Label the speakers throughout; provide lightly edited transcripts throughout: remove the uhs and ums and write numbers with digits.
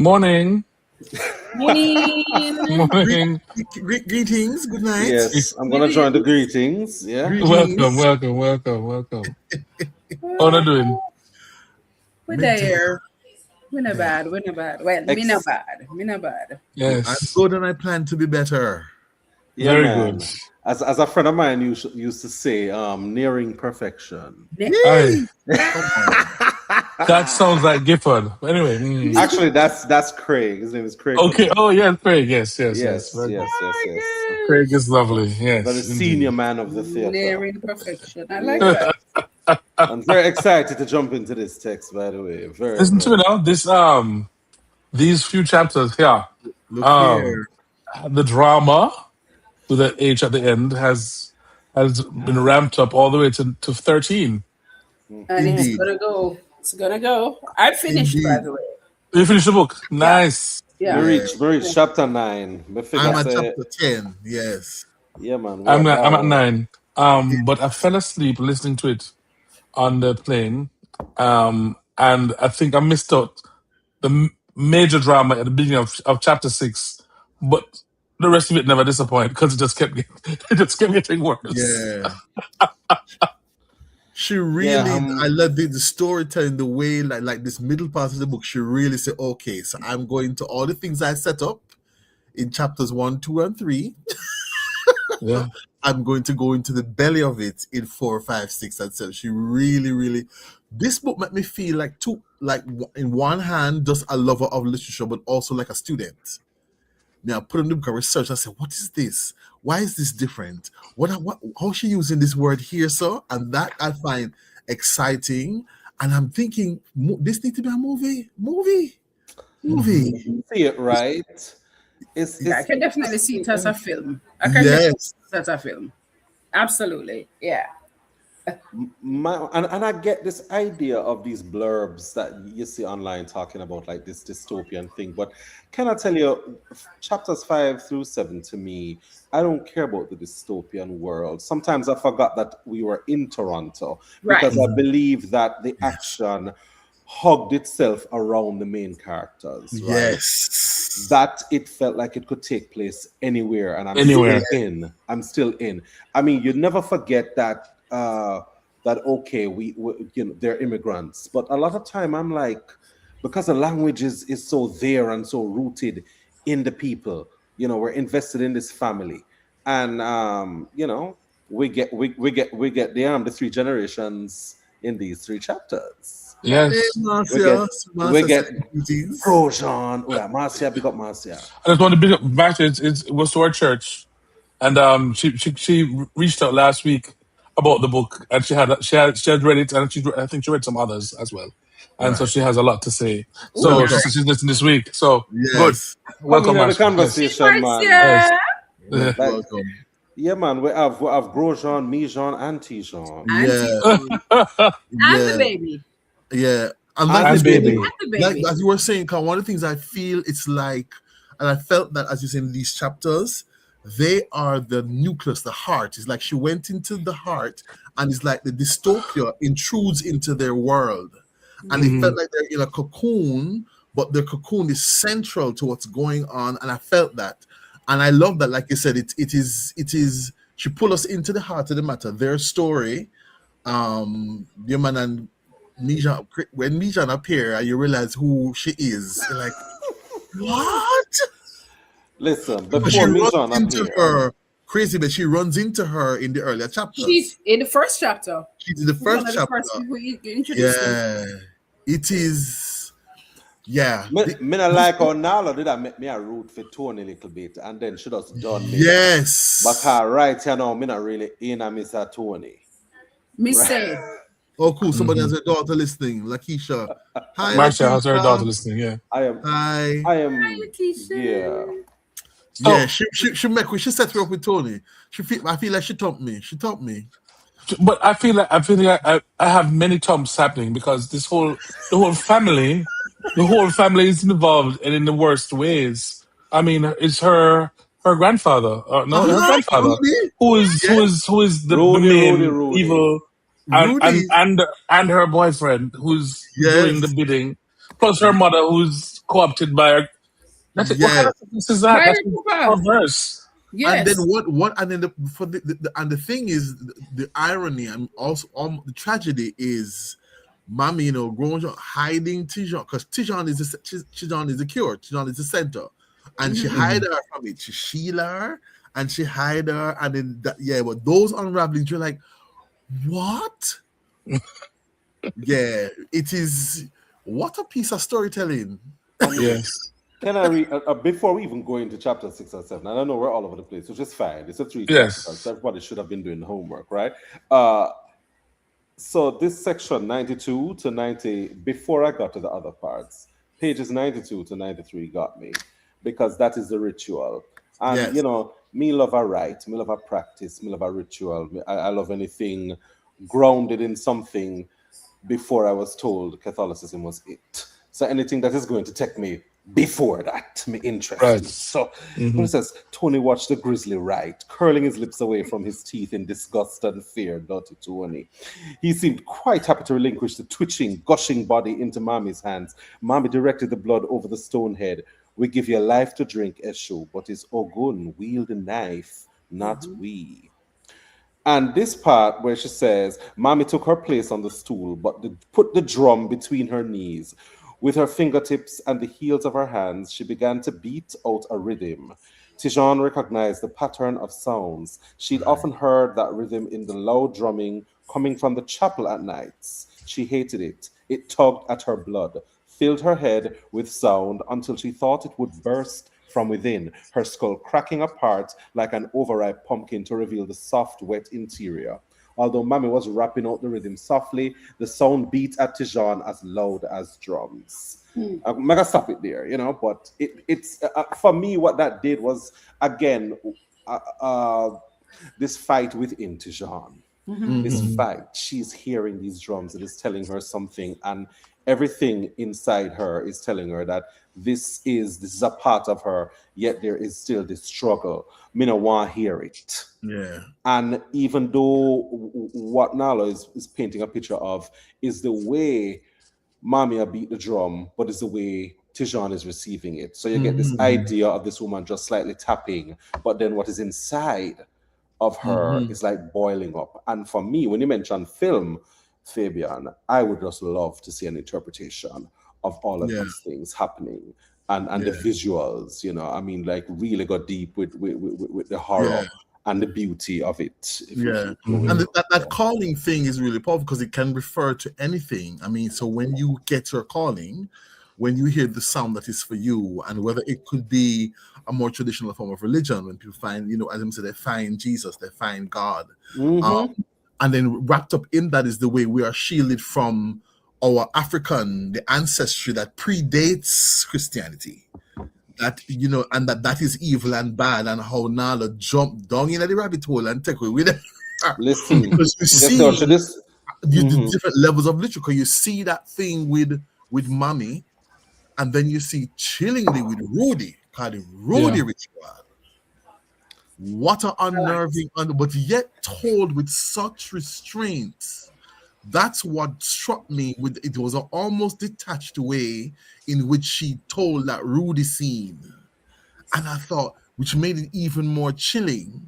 Speaker 1: Morning.
Speaker 2: Morning.
Speaker 1: Morning.
Speaker 3: Greetings. Good night.
Speaker 4: Yes, I'm gonna join the greetings. Yeah.
Speaker 1: Welcome. How are you doing?
Speaker 2: We're there. We're not bad. Well, me not bad.
Speaker 1: Yes.
Speaker 3: I'm good and I plan to be better.
Speaker 4: Yeah,
Speaker 1: Very
Speaker 4: man.
Speaker 1: good.
Speaker 4: As a friend of mine used to say, nearing perfection.
Speaker 1: Aye. That sounds like Gifford. But anyway.
Speaker 4: Actually, that's Craig. His name is Craig.
Speaker 1: Okay. Oh, yeah, Craig. Yes.
Speaker 4: Yes.
Speaker 1: Craig is lovely. Yes.
Speaker 4: The senior man of the theater.
Speaker 2: Nearing perfection. I like that.
Speaker 4: I'm very excited to jump into this text, by the way.
Speaker 1: Listen to me now. These few chapters here.
Speaker 3: Look here.
Speaker 1: The drama with the H at the end has been ramped up all the way to 13.
Speaker 2: And
Speaker 3: Indeed.
Speaker 2: it's gonna go. I finished, by
Speaker 3: Indeed.
Speaker 2: the way.
Speaker 1: You finished the book. Nice.
Speaker 2: Yeah.
Speaker 4: We reached chapter 9.
Speaker 3: I'm at chapter 10. Yes.
Speaker 4: Yeah, man.
Speaker 1: I'm at 9. But I fell asleep listening to it on the plane. And I think I missed out the major drama at the beginning of chapter 6. But the rest of it never disappointed because it just kept getting worse.
Speaker 3: Yeah. She really, I love the storytelling, the way, like this middle part of the book, she really said, okay, so I'm going to all the things I set up in chapters 1, 2, and 3.
Speaker 1: Yeah.
Speaker 3: I'm going to go into the belly of it in 4, 5, 6, and 7. She really, this book made me feel like in one hand, just a lover of literature, but also like a student. Now, I put in the book of research. I said, what is this? Why is this different? How is she using this word here, sir? And that I find exciting. And I'm thinking, this needs to be a movie.
Speaker 4: See it right.
Speaker 2: I can definitely see it as a film. As a film. Absolutely. Yeah.
Speaker 4: And I get this idea of these blurbs that you see online talking about like this dystopian thing, but can I tell you, chapters 5 through 7 to me, I don't care about the dystopian world. Sometimes I forgot that we were in Toronto because I believe that the action hugged itself around the main characters. Right?
Speaker 3: Yes.
Speaker 4: That it felt like it could take place anywhere, and I'm still in. I mean, you never forget that okay, we they're immigrants, but a lot of time I'm like, because the language is so there and so rooted in the people, we're invested in this family, and we get the 3 generations in these 3 chapters.
Speaker 1: Yes.
Speaker 4: We get Grosjean. Oh, yeah, Marcia, big up Marcia.
Speaker 1: I just want to big up Marcia. It was to our church, and she reached out last week about the book, and she had read it, and I think she read some others as well, and so she has a lot to say. So she's listening this week. So good. Welcome to the
Speaker 4: conversation, man.
Speaker 2: Yeah.
Speaker 3: Welcome.
Speaker 4: Yeah, man. We have Grosjean, Mijan, and Ti-Jeanne.
Speaker 2: And the baby.
Speaker 3: Yeah.
Speaker 1: And the baby.
Speaker 3: Like, as you were saying, Karl, one of the things I feel it's like, and I felt that as you say in these chapters, they are the nucleus, the heart. It's like she went into the heart, and it's like the dystopia intrudes into their world. And it felt like they're in a cocoon, but the cocoon is central to what's going on. And I felt that. And I love that, like you said, it is she pulled us into the heart of the matter. Their story, your man and Mijan, when Mijan appear and you realize who she is, you're like, what?
Speaker 4: Listen, before
Speaker 3: she
Speaker 4: Mijan
Speaker 3: runs into her, crazy, but she runs into her in the earlier chapters.
Speaker 2: She's in the first chapter.
Speaker 3: She's in the first chapter. It is. Yeah.
Speaker 4: Me not like how Nalo did that make me a root for Tony a little bit, and then she just done me.
Speaker 3: Yes.
Speaker 4: But right here now, me not really in a Mr. Tony.
Speaker 2: Me say.
Speaker 3: Oh, cool. Somebody has a daughter listening. Lakeisha. Hi,
Speaker 1: Marcia has her daughter listening, yeah.
Speaker 4: I am.
Speaker 2: Hi, Lakeisha.
Speaker 4: Yeah.
Speaker 3: Yeah, she set me up with Tony. I feel like she topped me.
Speaker 1: But I feel like I have many thumps happening because the whole family is involved and in the worst ways. I mean, it's her grandfather, her grandfather, who is the main evil, and her boyfriend who's doing the bidding, plus her mother who's co-opted by her. That's it. What kind
Speaker 3: Yes.
Speaker 1: of this is that? That's
Speaker 2: Cooper.
Speaker 1: perverse.
Speaker 2: Yes.
Speaker 3: And then what and then the thing is the irony and also the tragedy is mommy, you know, growing up hiding Ti-Jeanne, because Ti-Jeanne is the cure, Ti-Jeanne is the center, and she hide her from it. She shield her and she hide her, and then but those unravelings, you're like, what? Yeah, it is. What a piece of storytelling.
Speaker 1: Yes.
Speaker 4: Can I read before we even go into chapter 6 or 7? I don't know, we're all over the place, which is fine. It's a 3
Speaker 1: Yes.
Speaker 4: chapters. So everybody should have been doing homework, right? So this section 92 to 90, before I got to the other parts, pages 92 to 93 got me, because that is the ritual. And you know, me love a rite, me love a practice, me love a ritual. I love anything grounded in something before I was told Catholicism was it. So anything that is going to take me before that, me interested.
Speaker 1: Right.
Speaker 4: So when it says, Tony watched the grizzly rite, curling his lips away from his teeth in disgust and fear, dirty Tony. He seemed quite happy to relinquish the twitching, gushing body into Mommy's hands. Mommy directed the blood over the stone head. We give you life to drink, Eshu, but his Ogun wield a knife, not we. And this part where she says, Mommy took her place on the stool, but put the drum between her knees. With her fingertips and the heels of her hands, she began to beat out a rhythm. Ti-Jeanne recognized the pattern of sounds. She'd often heard that rhythm in the loud drumming coming from the chapel at nights. She hated it. It tugged at her blood, filled her head with sound until she thought it would burst from within, her skull cracking apart like an overripe pumpkin to reveal the soft, wet interior. Although Mommy was rapping out the rhythm softly, the sound beat at Ti-Jeanne as loud as drums. I'm gonna stop it there, you know, but it's for me, what that did was, again, this fight within Ti-Jeanne. This fight, she's hearing these drums, it is telling her something, and everything inside her is telling her that this is a part of her, yet there is still this struggle. Me no want to hear it.
Speaker 3: Yeah.
Speaker 4: And even though what Nalo is painting a picture of is the way Mommy beat the drum, but it's the way Ti-Jeanne is receiving it. So you get this idea of this woman just slightly tapping, but then what is inside of her is like boiling up. And for me, when you mention film, Fabian, I would just love to see an interpretation of all of these things happening, and the visuals, you know, I mean, like really got deep with the horror and the beauty of it.
Speaker 3: And that calling thing is really powerful because it can refer to anything. I mean, so when you get your calling, when you hear the sound that is for you, and whether it could be a more traditional form of religion, when people find, you know, as I said, they find Jesus, they find God. And then wrapped up in that is the way we are shielded from our the ancestry that predates Christianity. That, you know, and that is evil and bad, and how Nalo jumped down into the rabbit hole and take away with it.
Speaker 4: Listen,
Speaker 3: because you see the different levels of literature. You see that thing with Mommy, and then you see chillingly with Rudy, called the Rudy ritual. What an unnerving, but yet told with such restraint. That's what struck me. With it was an almost detached way in which she told that Rudy scene, and I thought, which made it even more chilling.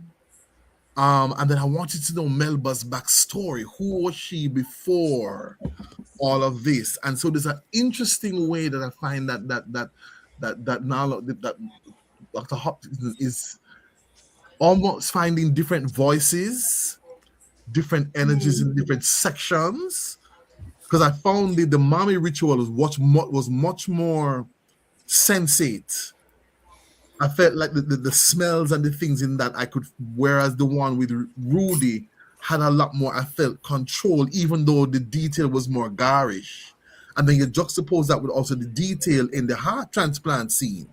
Speaker 3: And then I wanted to know Melba's backstory. Who was she before all of this? And so there's an interesting way that I find that Nalo, that Dr. Hopkinson is almost finding different voices, different energies in different sections, because I found the Mommy ritual was much more sensate. I felt like the smells and the things in that I could, whereas the one with Rudy had a lot more, I felt control, even though the detail was more garish. And then you juxtapose that with also the detail in the heart transplant scene.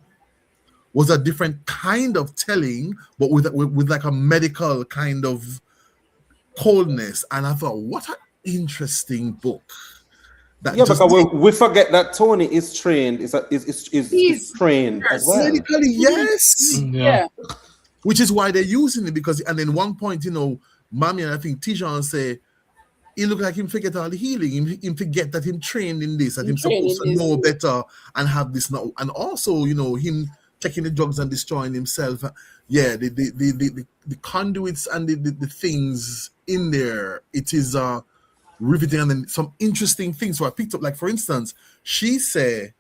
Speaker 3: Was a different kind of telling, but with like a medical kind of coldness. And I thought, what an interesting book.
Speaker 4: Because we forget that Tony is trained, is trained as well.
Speaker 3: Medically, yes. Which is why they're using it, because, and then one point, you know, Mommy and I think Ti-Jeanne say, he look like him forget all the healing. Him forget that him trained in this, and him supposed to know better and have this now. And also, you know, him taking the drugs and destroying himself. Yeah, the conduits and the things in there, it is riveting, and then some interesting things. So I picked up, like for instance, she said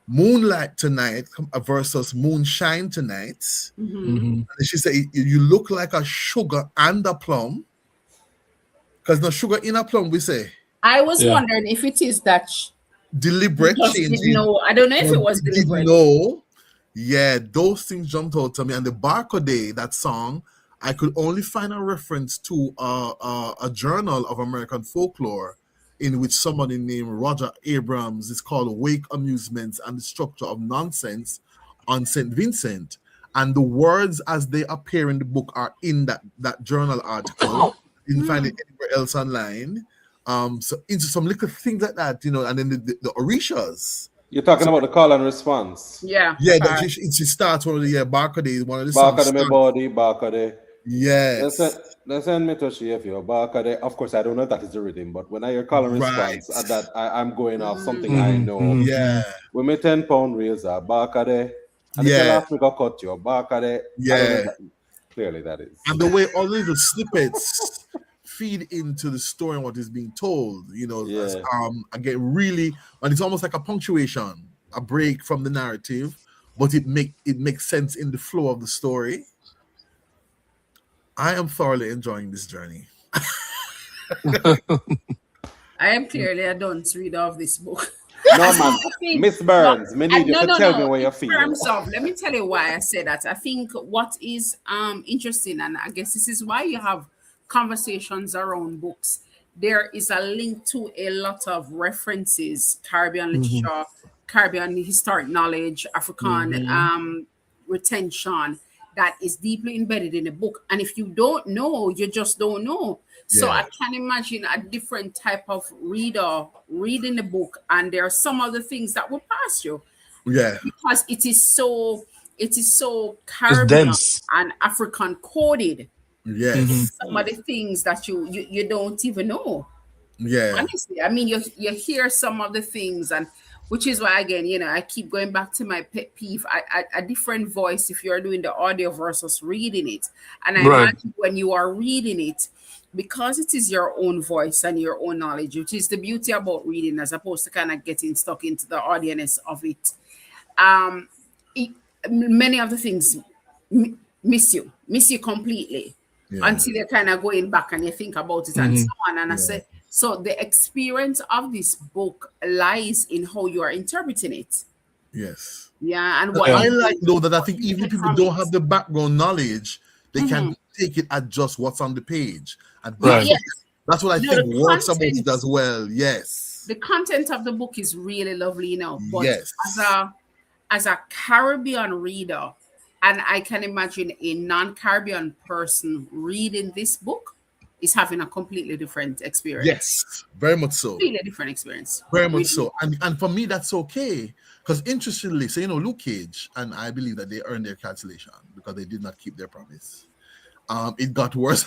Speaker 3: moonlight tonight versus moonshine tonight. And she said you look like a sugar and a plum. Because no sugar in a plum, we say.
Speaker 2: I was wondering if it is that
Speaker 3: deliberate change.
Speaker 2: I don't know if it was deliberate.
Speaker 3: No. Yeah, those things jumped out to me. And the Barcode, that song, I could only find a reference to a journal of American folklore in which somebody named Roger Abrams is called Wake Amusements and the Structure of Nonsense on St. Vincent. And the words as they appear in the book are in that journal article. You can find it anywhere else online. So into some little things like that, you know, and then the Orishas.
Speaker 4: You're talking about the call and response.
Speaker 2: Yeah.
Speaker 3: Yeah, she starts one of the Barcode, one of the songs.
Speaker 4: Barcode, my body, Barcode.
Speaker 3: Yes.
Speaker 4: Let's send me to shave you. Barcode. Of course, I don't know if that is the rhythm, but when I hear call and response, at that I'm going off something I know.
Speaker 3: Yeah.
Speaker 4: With my 10-pound razor, Barcode. And if you last me got cut you, Barcode.
Speaker 3: Yeah.
Speaker 4: Clearly that is.
Speaker 3: And the way all little snippets feed into the story and what is being told, you know, again, really, and it's almost like a punctuation, a break from the narrative, but it makes sense in the flow of the story. I am thoroughly enjoying this journey.
Speaker 2: I am clearly a dunce reader of this book.
Speaker 4: No, man. Miss Burns, me need you to tell me what you feel.
Speaker 2: Let me tell you why I say that. I think what is interesting, and I guess this is why you have conversations around books, there is a link to a lot of references, Caribbean literature, Caribbean historic knowledge, African retention that is deeply embedded in the book. And if you don't know, you just don't know. So I can imagine a different type of reader reading the book, and there are some other things that will pass you.
Speaker 3: Yeah.
Speaker 2: Because it is so Caribbean and African coded.
Speaker 3: Yes.
Speaker 2: Some of the things that you don't even know.
Speaker 3: Yeah.
Speaker 2: Honestly, I mean, you hear some of the things, and which is why, again, you know, I keep going back to my pet peeve, a different voice if you're doing the audio versus reading it. And I imagine when you are reading it, because it is your own voice and your own knowledge, which is the beauty about reading, as opposed to kind of getting stuck into the audience of it. Many of the things miss you completely until you're kind of going back and you think about it and so on. And I said, so the experience of this book lies in how you are interpreting it.
Speaker 3: Yes.
Speaker 2: Yeah. And what
Speaker 3: I like, though, that I think even if people don't have the background knowledge, they can take it at just what's on the page. And that's what I think works about it as well. Yes.
Speaker 2: The content of the book is really lovely, you know. But as a Caribbean reader, and I can imagine a non-Caribbean person reading this book is having a completely different experience.
Speaker 3: Yes, very much so.
Speaker 2: Completely different experience.
Speaker 3: Very much so. And for me, that's okay. Because interestingly, so, you know, Luke Cage, and I believe that they earned their cancellation because they did not keep their promise. It got worse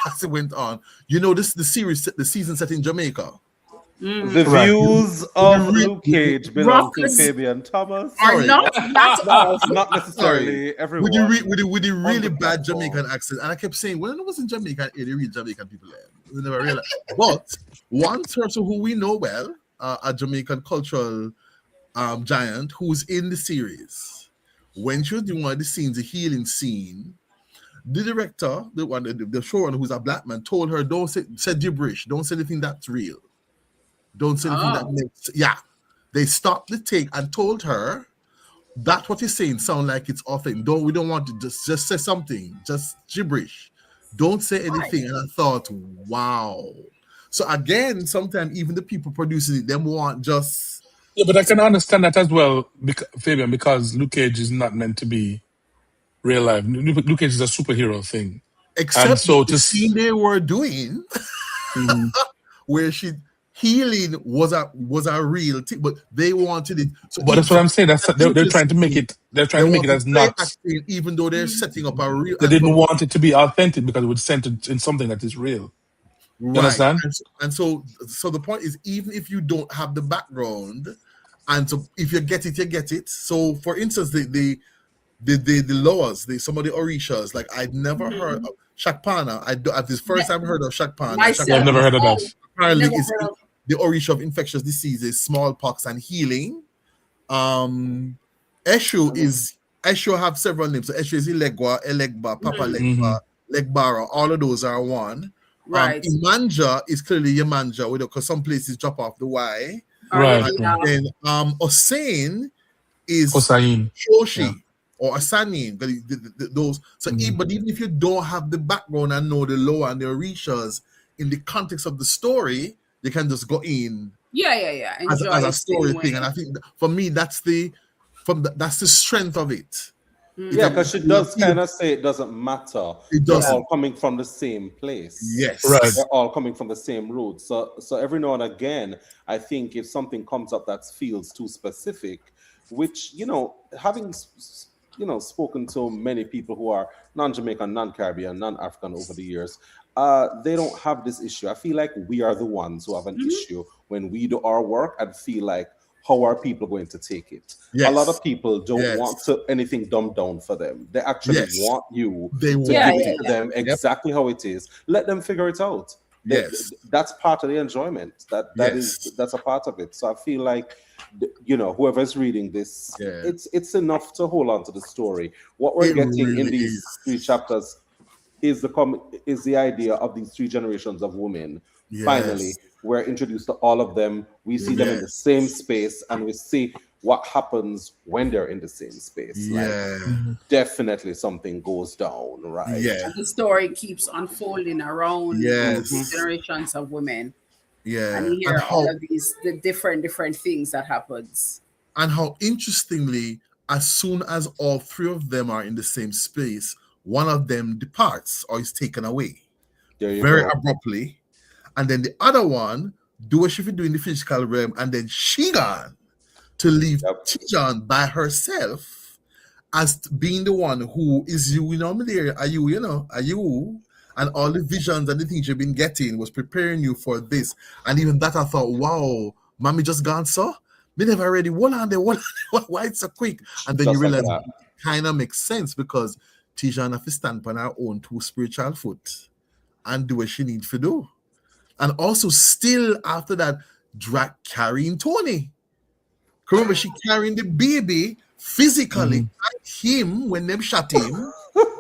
Speaker 3: as it went on. You know, the season set in Jamaica.
Speaker 4: The views of Luke Cage belong to Fabian Thomas.
Speaker 2: Are not
Speaker 4: not necessarily everyone.
Speaker 3: With the really bad Jamaican accent. And I kept saying, when I was in Jamaica, the real Jamaican people there. We never realized. But one person who we know well, a Jamaican cultural giant who's in the series, when she was doing one of the scenes, the healing scene, the director, the showrunner, who's a black man, told her, don't say gibberish, don't say anything that's real. Don't say anything that makes They stopped the take and told her that what you're saying sound like it's authentic. We don't want to just say something, just gibberish. Don't say anything. And I thought, wow. So again, sometimes even the people producing it, them want just
Speaker 1: but I can understand that as well, Fabian, because Luke Cage is not meant to be real life. Luke Cage is a superhero thing.
Speaker 3: Except the scene they were doing where healing was a real thing, but they wanted it. So
Speaker 1: but that's what I'm saying. They're trying to make it. They're trying to make it as not,
Speaker 3: acting, even though they're setting up a real.
Speaker 1: They didn't want it to be authentic because it would send it in something that is real. You understand?
Speaker 3: And so the point is, even if you don't have the background, and so if you get it, you get it. So for instance, the Loas, some of the Orishas, like I'd never heard of Shakpana. At this first time I heard of Shakpana.
Speaker 1: Yeah, I've never heard of that.
Speaker 3: Apparently, is the Orisha of infectious diseases, smallpox, and healing. Eshu have several names. So Eshu is Ilegwa, Elegba, Papa Legba, Legbara. All of those are one.
Speaker 2: Right.
Speaker 3: Imanja is clearly Yemanja, because some places drop off the Y.
Speaker 1: Right.
Speaker 3: And then Osain is
Speaker 1: Osain.
Speaker 3: Shoshi or Asanin. Those. So but even if you don't have the background and know the Loa and the Orishas in the context of the story, you can just go in.
Speaker 2: Yeah.
Speaker 3: As a story thing. And I think for me that's the strength of it.
Speaker 4: Yeah, because she does kind of say it doesn't matter. They're all coming from the same place.
Speaker 3: Yes.
Speaker 1: Right.
Speaker 4: They're all coming from the same root. So every now and again, I think if something comes up that feels too specific, which, having, spoken to many people who are non-Jamaican, non-Caribbean, non-African over the years, they don't have this issue. I feel like we are the ones who have an issue when we do our work and feel like, how are people going to take it?
Speaker 3: Yes.
Speaker 4: A lot of people don't want anything dumbed down for them. They actually want you to give it to them exactly how it is. Let them figure it out. That's part of the enjoyment. That's a part of it. So I feel like, whoever's reading this, it's enough to hold on to the story. What we're getting in these 3 chapters is the idea of these 3 generations of women. Finally, we're introduced to all of them. We see them in the same space, and we see what happens when they're in the same space. Definitely something goes down, right?
Speaker 2: And the story keeps unfolding around generations of women. And you hear all of the different things that happens.
Speaker 3: And how interestingly, as soon as all 3 of them are in the same space, one of them departs or is taken away very abruptly. And then the other one do what she do in the physical realm, and then she gone to leave Ti-Jeanne by herself as being the one who is malaria. Are you, and all the visions and the things you've been getting was preparing you for this. And even that I thought, wow, mommy just gone so? Me never ready. Why it's so quick? And then you realize it kind of makes sense because Ti-Jeanne have to stand on her own 2 spiritual foot and do what she needs to do. And also still after that, drag carrying Tony. Remember, she carrying the baby physically at him when them shot him.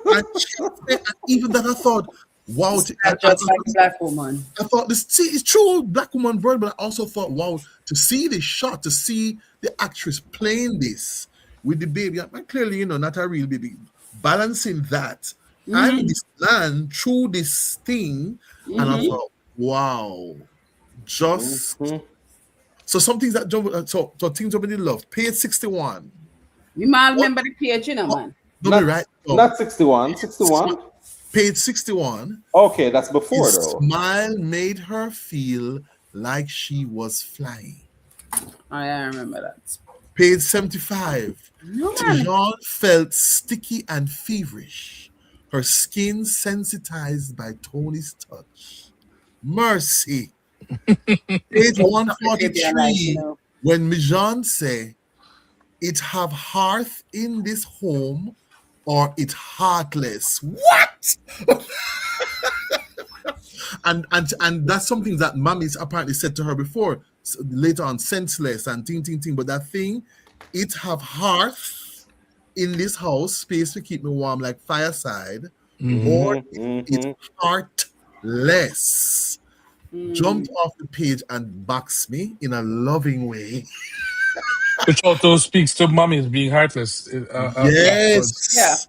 Speaker 3: And even that I thought, wow.
Speaker 2: Just like a black woman.
Speaker 3: I thought it's true, black woman bird, but I also thought, wow, to see this shot, to see the actress playing this with the baby, and clearly, not a real baby, balancing that and this man through this thing, and I thought, wow, just so some things that so things I've been loved. Page 61.
Speaker 2: You might remember the page, man.
Speaker 4: Not 61. 61.
Speaker 3: Page 61.
Speaker 4: Okay, that's before
Speaker 3: His
Speaker 4: though.
Speaker 3: Smile made her feel like she was flying.
Speaker 2: I remember that.
Speaker 3: Page 75. Ti-Jeanne felt sticky and feverish. Her skin sensitized by Tony's touch. Mercy. Page 143, when Mijan say, it have hearth in this home or it heartless. What? and that's something that mommy's apparently said to her before, so later on, senseless and ting. But that thing, it have hearth in this house, space to keep me warm like fireside, or it heartless. Jumped off the page and boxed me in a loving way.
Speaker 1: Which also speaks to mommies being heartless.
Speaker 3: Yes.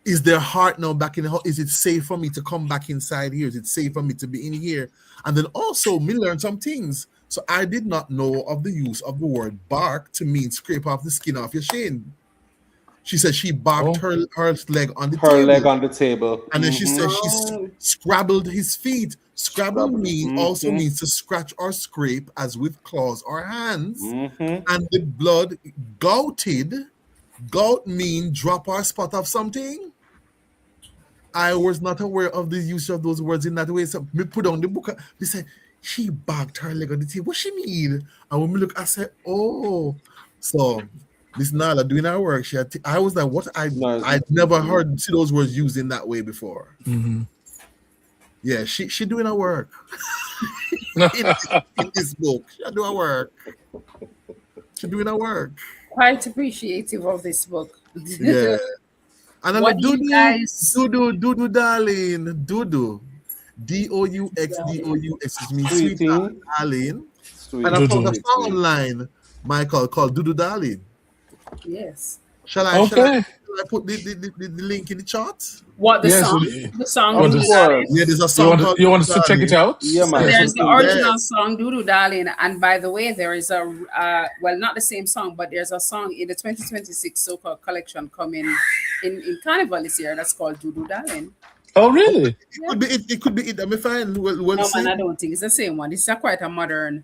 Speaker 3: Is their heart now back in the house? Is it safe for me to come back inside here? Is it safe for me to be in here? And then also, me learned some things. So I did not know of the use of the word bark to mean scrape off the skin off your shin. She said she barked her leg on the table.
Speaker 4: Her leg on the table.
Speaker 3: And then she said she scrabbled his feet. Scrabble also means to scratch or scrape as with claws or hands. And the blood gouted. Gout mean drop or spot of something. I was not aware of the use of those words in that way. So me put on the book. Me said she bagged her leg on the table. What she mean? And when me look, I said, oh, so Miss Nala doing her work. I was like, what? I'd never heard see those words used in that way before.
Speaker 1: Mm-hmm.
Speaker 3: Yeah, she doing her work in this book. She doing her work. She doing her work.
Speaker 2: Quite appreciative of this book.
Speaker 3: Yeah. And
Speaker 2: What
Speaker 3: I'm
Speaker 2: do you guys?
Speaker 3: Dudu, darling, Dudu, Deux, which means sweet darling.
Speaker 4: Sweet.
Speaker 3: And I found a song online, Michael, called Dudu, darling.
Speaker 2: Yes.
Speaker 3: Shall I put the link in the chat?
Speaker 2: What the song? The song.
Speaker 3: Yeah, there's a song.
Speaker 1: You want us to check it out?
Speaker 4: Yeah, man.
Speaker 2: So there's the original song, Dudu Darling, and by the way, there is a well, not the same song, but there's a song in the 2026 so-called collection coming in Carnival this year that's called Dudu Darling.
Speaker 1: Oh, really?
Speaker 3: It could be it. I'm fine.
Speaker 2: No, man, I don't think it's the same one. This is quite a modern.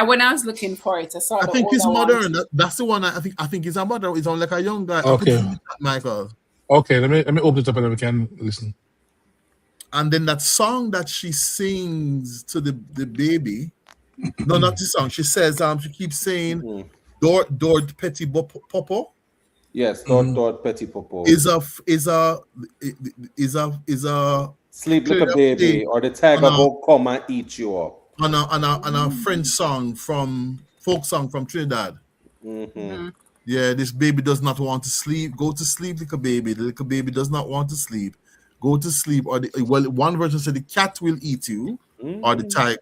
Speaker 2: When I was looking for it, I
Speaker 3: think it's modern. That's the one. I think it's a modern. It's on like a young guy.
Speaker 1: Okay,
Speaker 3: Michael.
Speaker 1: Okay, let me open it up and then we can listen.
Speaker 3: And then that song that she sings to the baby. No, not the song. She says she keeps saying Dord Petit Popo.
Speaker 4: Yes, Dord Petit Popo.
Speaker 3: Is a
Speaker 4: sleep like a baby, or the tiger will come and eat you up.
Speaker 3: On a French song folk song from Trinidad.
Speaker 4: Mm-hmm.
Speaker 3: Yeah, this baby does not want to sleep. Go to sleep, little baby. The little baby does not want to sleep. Go to sleep. Or one version said the cat will eat you, or the tiger.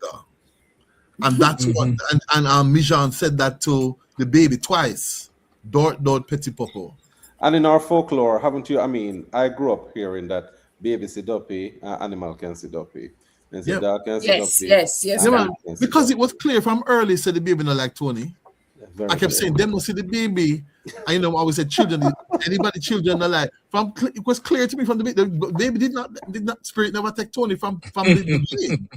Speaker 3: And that's what. And Ti-Jeanne said that to the baby twice. Dord Petit Popo.
Speaker 4: And in our folklore, haven't you? I mean, I grew up hearing that baby sit uppy, animal can sit uppy. And
Speaker 2: yes. Man.
Speaker 3: Because it was clear from early, said the baby not like Tony. I kept saying, them no see the baby. And I always said children, anybody children are like, it was clear to me from the baby did not spirit never take Tony from the beginning.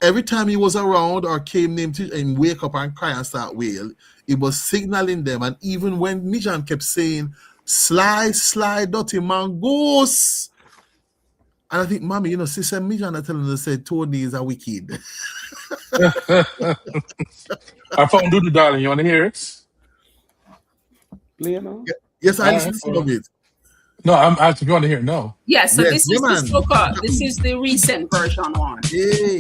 Speaker 3: Every time he was around or came near to and wake up and cry and start wail, it was signaling them. And even when Ti-Jeanne kept saying, sly, dirty mongoose. And I think, Mommy, Sister Ti-Jeanne telling us said Tony is a wicked.
Speaker 1: I found Dudu Darling. You want to hear it?
Speaker 4: Play now?
Speaker 3: Yes, I listened to some of it.
Speaker 1: No, I'm asking if you want to hear it. No.
Speaker 2: Yeah, so this is the so-called, this is the recent version one.
Speaker 3: Hey.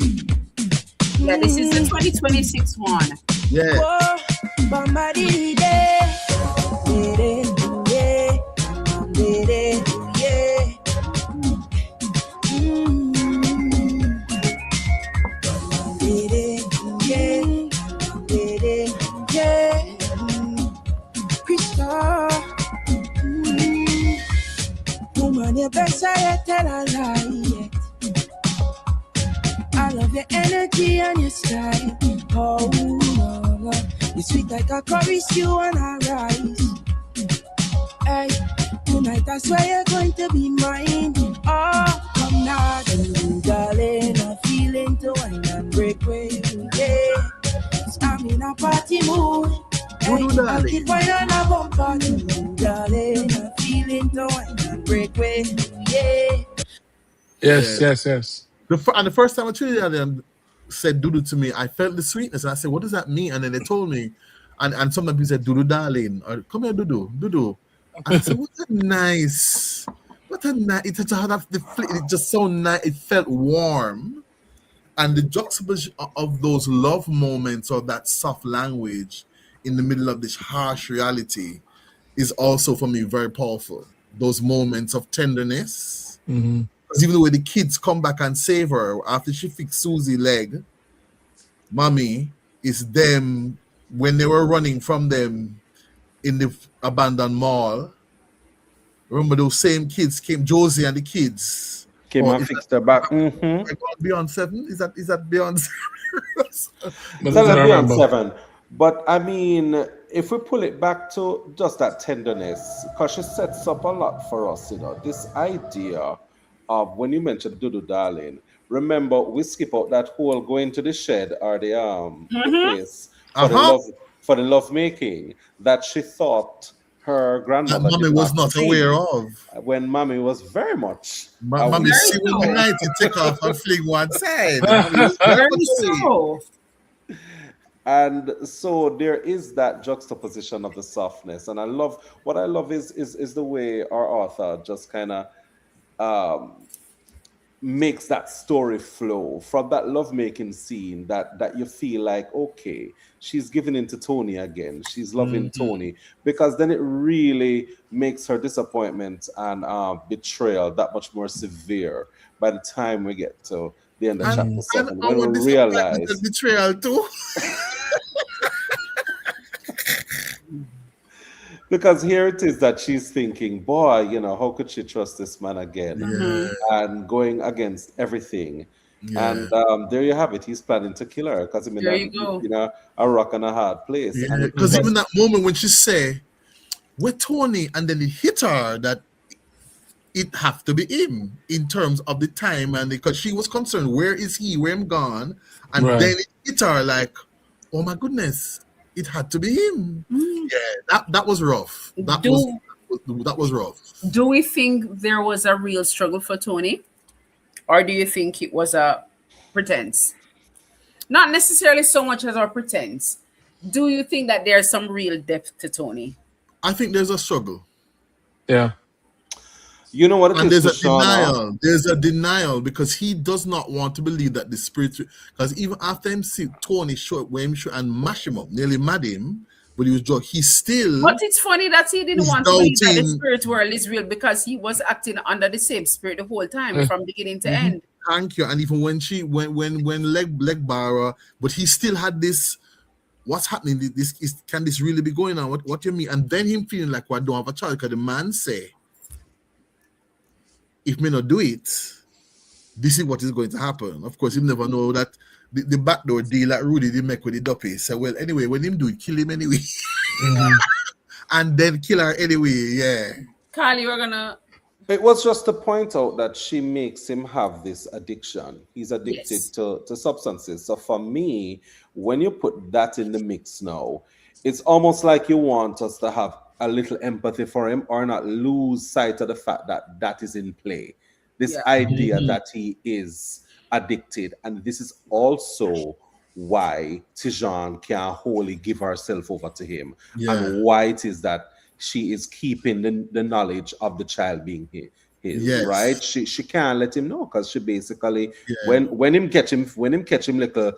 Speaker 2: Yeah, this is the 2026 one.
Speaker 3: Yeah.
Speaker 5: Woman, you better tell a lie yet. I love your energy and your style. Oh, no. You're sweet like a curry stew and a rice. Hey, tonight I swear you're going to be mine. Oh, come now, darling. I'm feeling to wine and break with you, yeah. I'm in a party mood. Hey, I'll keep wine on a bumper, darling. I'm feeling to wine and break with you, yeah.
Speaker 1: Yes.
Speaker 3: And the first time I treated them said Dudu to me, I felt the sweetness. And I said, what does that mean? And then they told me, and some of people said, Dudu darling, or come here, Dudu. And I said, what a nice, it just so nice. It felt warm. And the juxtaposition of those love moments or that soft language in the middle of this harsh reality is also, for me, very powerful. Those moments of tenderness.
Speaker 1: Mm-hmm.
Speaker 3: Because even the way the kids come back and save her after she fixed Susie's leg, Mommy, is them when they were running from them in the abandoned mall. Remember those same kids came, Josie and the kids
Speaker 4: came and fixed her back.
Speaker 3: Beyond 7? Is that Beyond 7?
Speaker 4: It's not Beyond 7. But I mean, if we pull it back to just that tenderness, because she sets up a lot for us, this idea of when you mentioned Dudu Darling, remember we skip out that whole going to the shed or the place for the love making, that she thought her grandmother
Speaker 3: Mommy
Speaker 4: did
Speaker 3: was
Speaker 4: not
Speaker 3: not
Speaker 4: see,
Speaker 3: aware of.
Speaker 4: when Mommy was very much
Speaker 3: Mommy
Speaker 4: aware.
Speaker 3: see when the night you take off and fling one side. Mommy was
Speaker 2: Very
Speaker 3: aware.
Speaker 2: so.
Speaker 4: And so there is that juxtaposition of the softness, and what I love is the way our author just kind of makes that story flow from that lovemaking scene that you feel like, okay, she's giving into Tony again, she's loving Tony, because then it really makes her disappointment and betrayal that much more severe by the time we get to the end of chapter 7, when we realize
Speaker 3: betrayal too.
Speaker 4: because here it is that she's thinking, boy, you know, how could she trust this man again? And going against everything. And there you have it. He's planning to kill her because he's in a rock and a hard place.
Speaker 3: Because even that moment when she say, "With Tony," and then it hit her that it have to be him in terms of the time, and because she was concerned, where is he? Where am gone? And then it hit her like, oh my goodness, it had to be him. Yeah, that was rough. That was rough.
Speaker 2: Do we think there was a real struggle for Tony? Or do you think it was a pretense? Not necessarily so much as a pretense. Do you think that there's some real depth to Tony?
Speaker 3: I think there's a struggle.
Speaker 1: Yeah.
Speaker 4: You know what it
Speaker 3: and
Speaker 4: is,
Speaker 3: there's a denial. There's a denial because he does not want to believe that the spirit. Because even after him see Tony short, and mash him up, nearly mad him, but he was drunk. He still.
Speaker 2: But it's funny that he didn't want to believe that the spirit world is real because he was acting under the same spirit the whole time from beginning to end.
Speaker 3: Thank you. And even when she when leg barra, but he still had this. What's happening? Can this really be going on? What do you mean? And then him feeling like, well, I don't have a child because the man say, if me not do it, this is what is going to happen. Of course, you never know that the backdoor deal that Rudy did make with the duppy. So, well, anyway, when him do it, kill him anyway. And then kill her anyway, yeah.
Speaker 2: Carl, you were gonna...
Speaker 4: It was just to point out that she makes him have this addiction. He's addicted to substances. So for me, when you put that in the mix now, it's almost like you want us to have a little empathy for him or not lose sight of the fact that that is in play. This idea that he is addicted. And this is also why Ti-Jeanne can wholly give herself over to him. And why it is that she is keeping the knowledge of the child being his, right? She can't let him know because she basically when him catch him little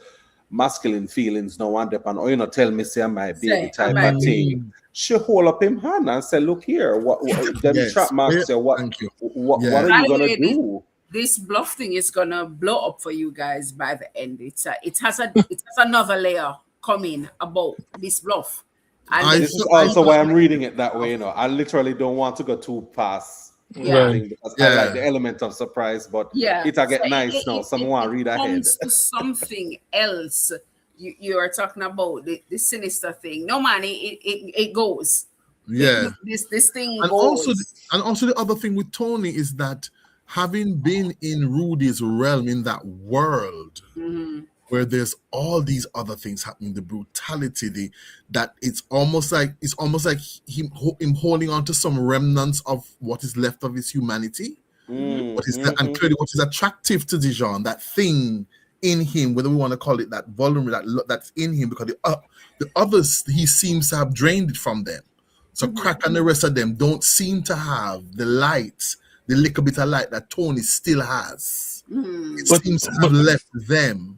Speaker 4: masculine feelings no one depend or tell me say my baby type of thing. She hold up him hand and say, look here, what them trap master, what are you gonna do?
Speaker 2: This bluff thing is gonna blow up for you guys by the end. It has another layer coming about this bluff. And
Speaker 4: this is also why I'm reading it that way. I literally don't want to go too past because I like the element of surprise, but it'll get nice now. Someone read ahead.
Speaker 2: Comes to something else. You are talking about the sinister thing. No man, it goes.
Speaker 3: Yeah.
Speaker 2: This thing
Speaker 3: and
Speaker 2: goes.
Speaker 3: Also the other thing with Tony is that having been in Rudy's realm, in that world, where there's all these other things happening, the brutality, that it's almost like him holding on to some remnants of what is left of his humanity. And clearly what is attractive to Ti-Jeanne, that thing in him, whether we want to call it that vulnerable, that's in him, because the others, he seems to have drained it from them. So Crack and the rest of them don't seem to have the light, the little bit of light that Tony still has. It seems to have left them.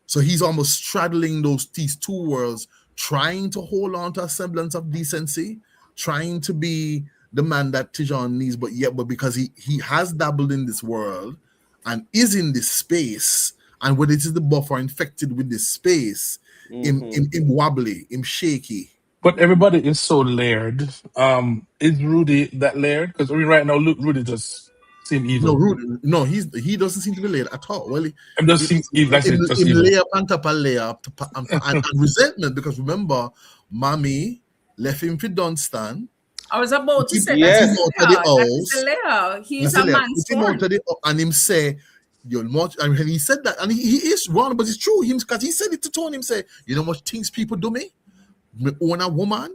Speaker 3: So he's almost straddling these two worlds, trying to hold on to a semblance of decency, trying to be the man that Ti-Jeanne needs, but because he has dabbled in this world and is in this space, and when it is the buffer infected with this space, him wobbly, him shaky.
Speaker 1: But everybody is so layered. Is Rudy that layered? Because right now, Rudy just seem evil.
Speaker 3: No, he doesn't seem to be layered at all. Well,
Speaker 1: it does seem evil.
Speaker 3: Layer on top of layer and resentment, because remember, Mommy left him for Dunstan.
Speaker 2: I was about to say
Speaker 3: that's
Speaker 2: the layer. He's a man.
Speaker 3: And him say, "You're much," and he said that, and he is wrong, but it's true. Him, because he said it to Tony. Him say, "You know what things people do me? Me own a woman,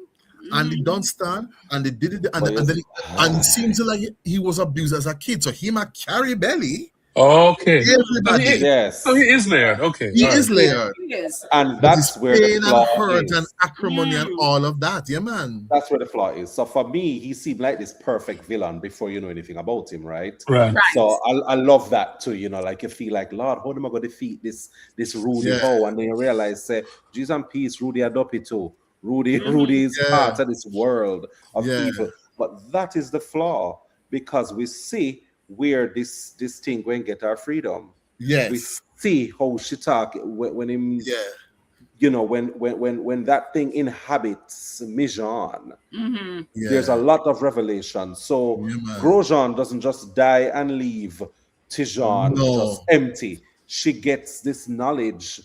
Speaker 3: and they don't stand, and they did it, and,
Speaker 4: But
Speaker 3: and then and it
Speaker 4: yes.
Speaker 3: seems like he was abused as a kid, so he might carry belly.
Speaker 1: Okay.
Speaker 3: Everybody,
Speaker 1: So he
Speaker 4: Yes.
Speaker 1: is layered. Okay.
Speaker 3: he
Speaker 1: All right.
Speaker 3: is layered,
Speaker 2: Yes.
Speaker 4: And
Speaker 3: but it's
Speaker 4: that's where the
Speaker 3: pain and
Speaker 4: flaw
Speaker 3: hurt and
Speaker 4: is.
Speaker 3: acrimony and all of that. Yeah, man.
Speaker 4: That's where the flaw is. So for me, he seemed like this perfect villain before you know anything about him, right?
Speaker 1: Right.
Speaker 4: So I love that too. You know, like you feel like, Lord, how am I going to defeat this Rudy
Speaker 3: Yeah.
Speaker 4: Ho? And then you realize, say, Jesus and peace, Rudy Adopi too. Rudy is
Speaker 3: Yeah.
Speaker 4: part of this world of
Speaker 3: Yeah.
Speaker 4: evil. But that is the flaw, because we see where this thing going to get our freedom. We
Speaker 3: Yes.
Speaker 4: see how she talk when him,
Speaker 3: Yeah.
Speaker 4: you know, when that thing inhabits Mijan.
Speaker 3: Yeah.
Speaker 4: There's a lot of revelation. So
Speaker 3: Yeah, man.
Speaker 4: Grosjean doesn't just die and leave Ti-Jeanne
Speaker 3: No.
Speaker 4: just empty. She gets this knowledge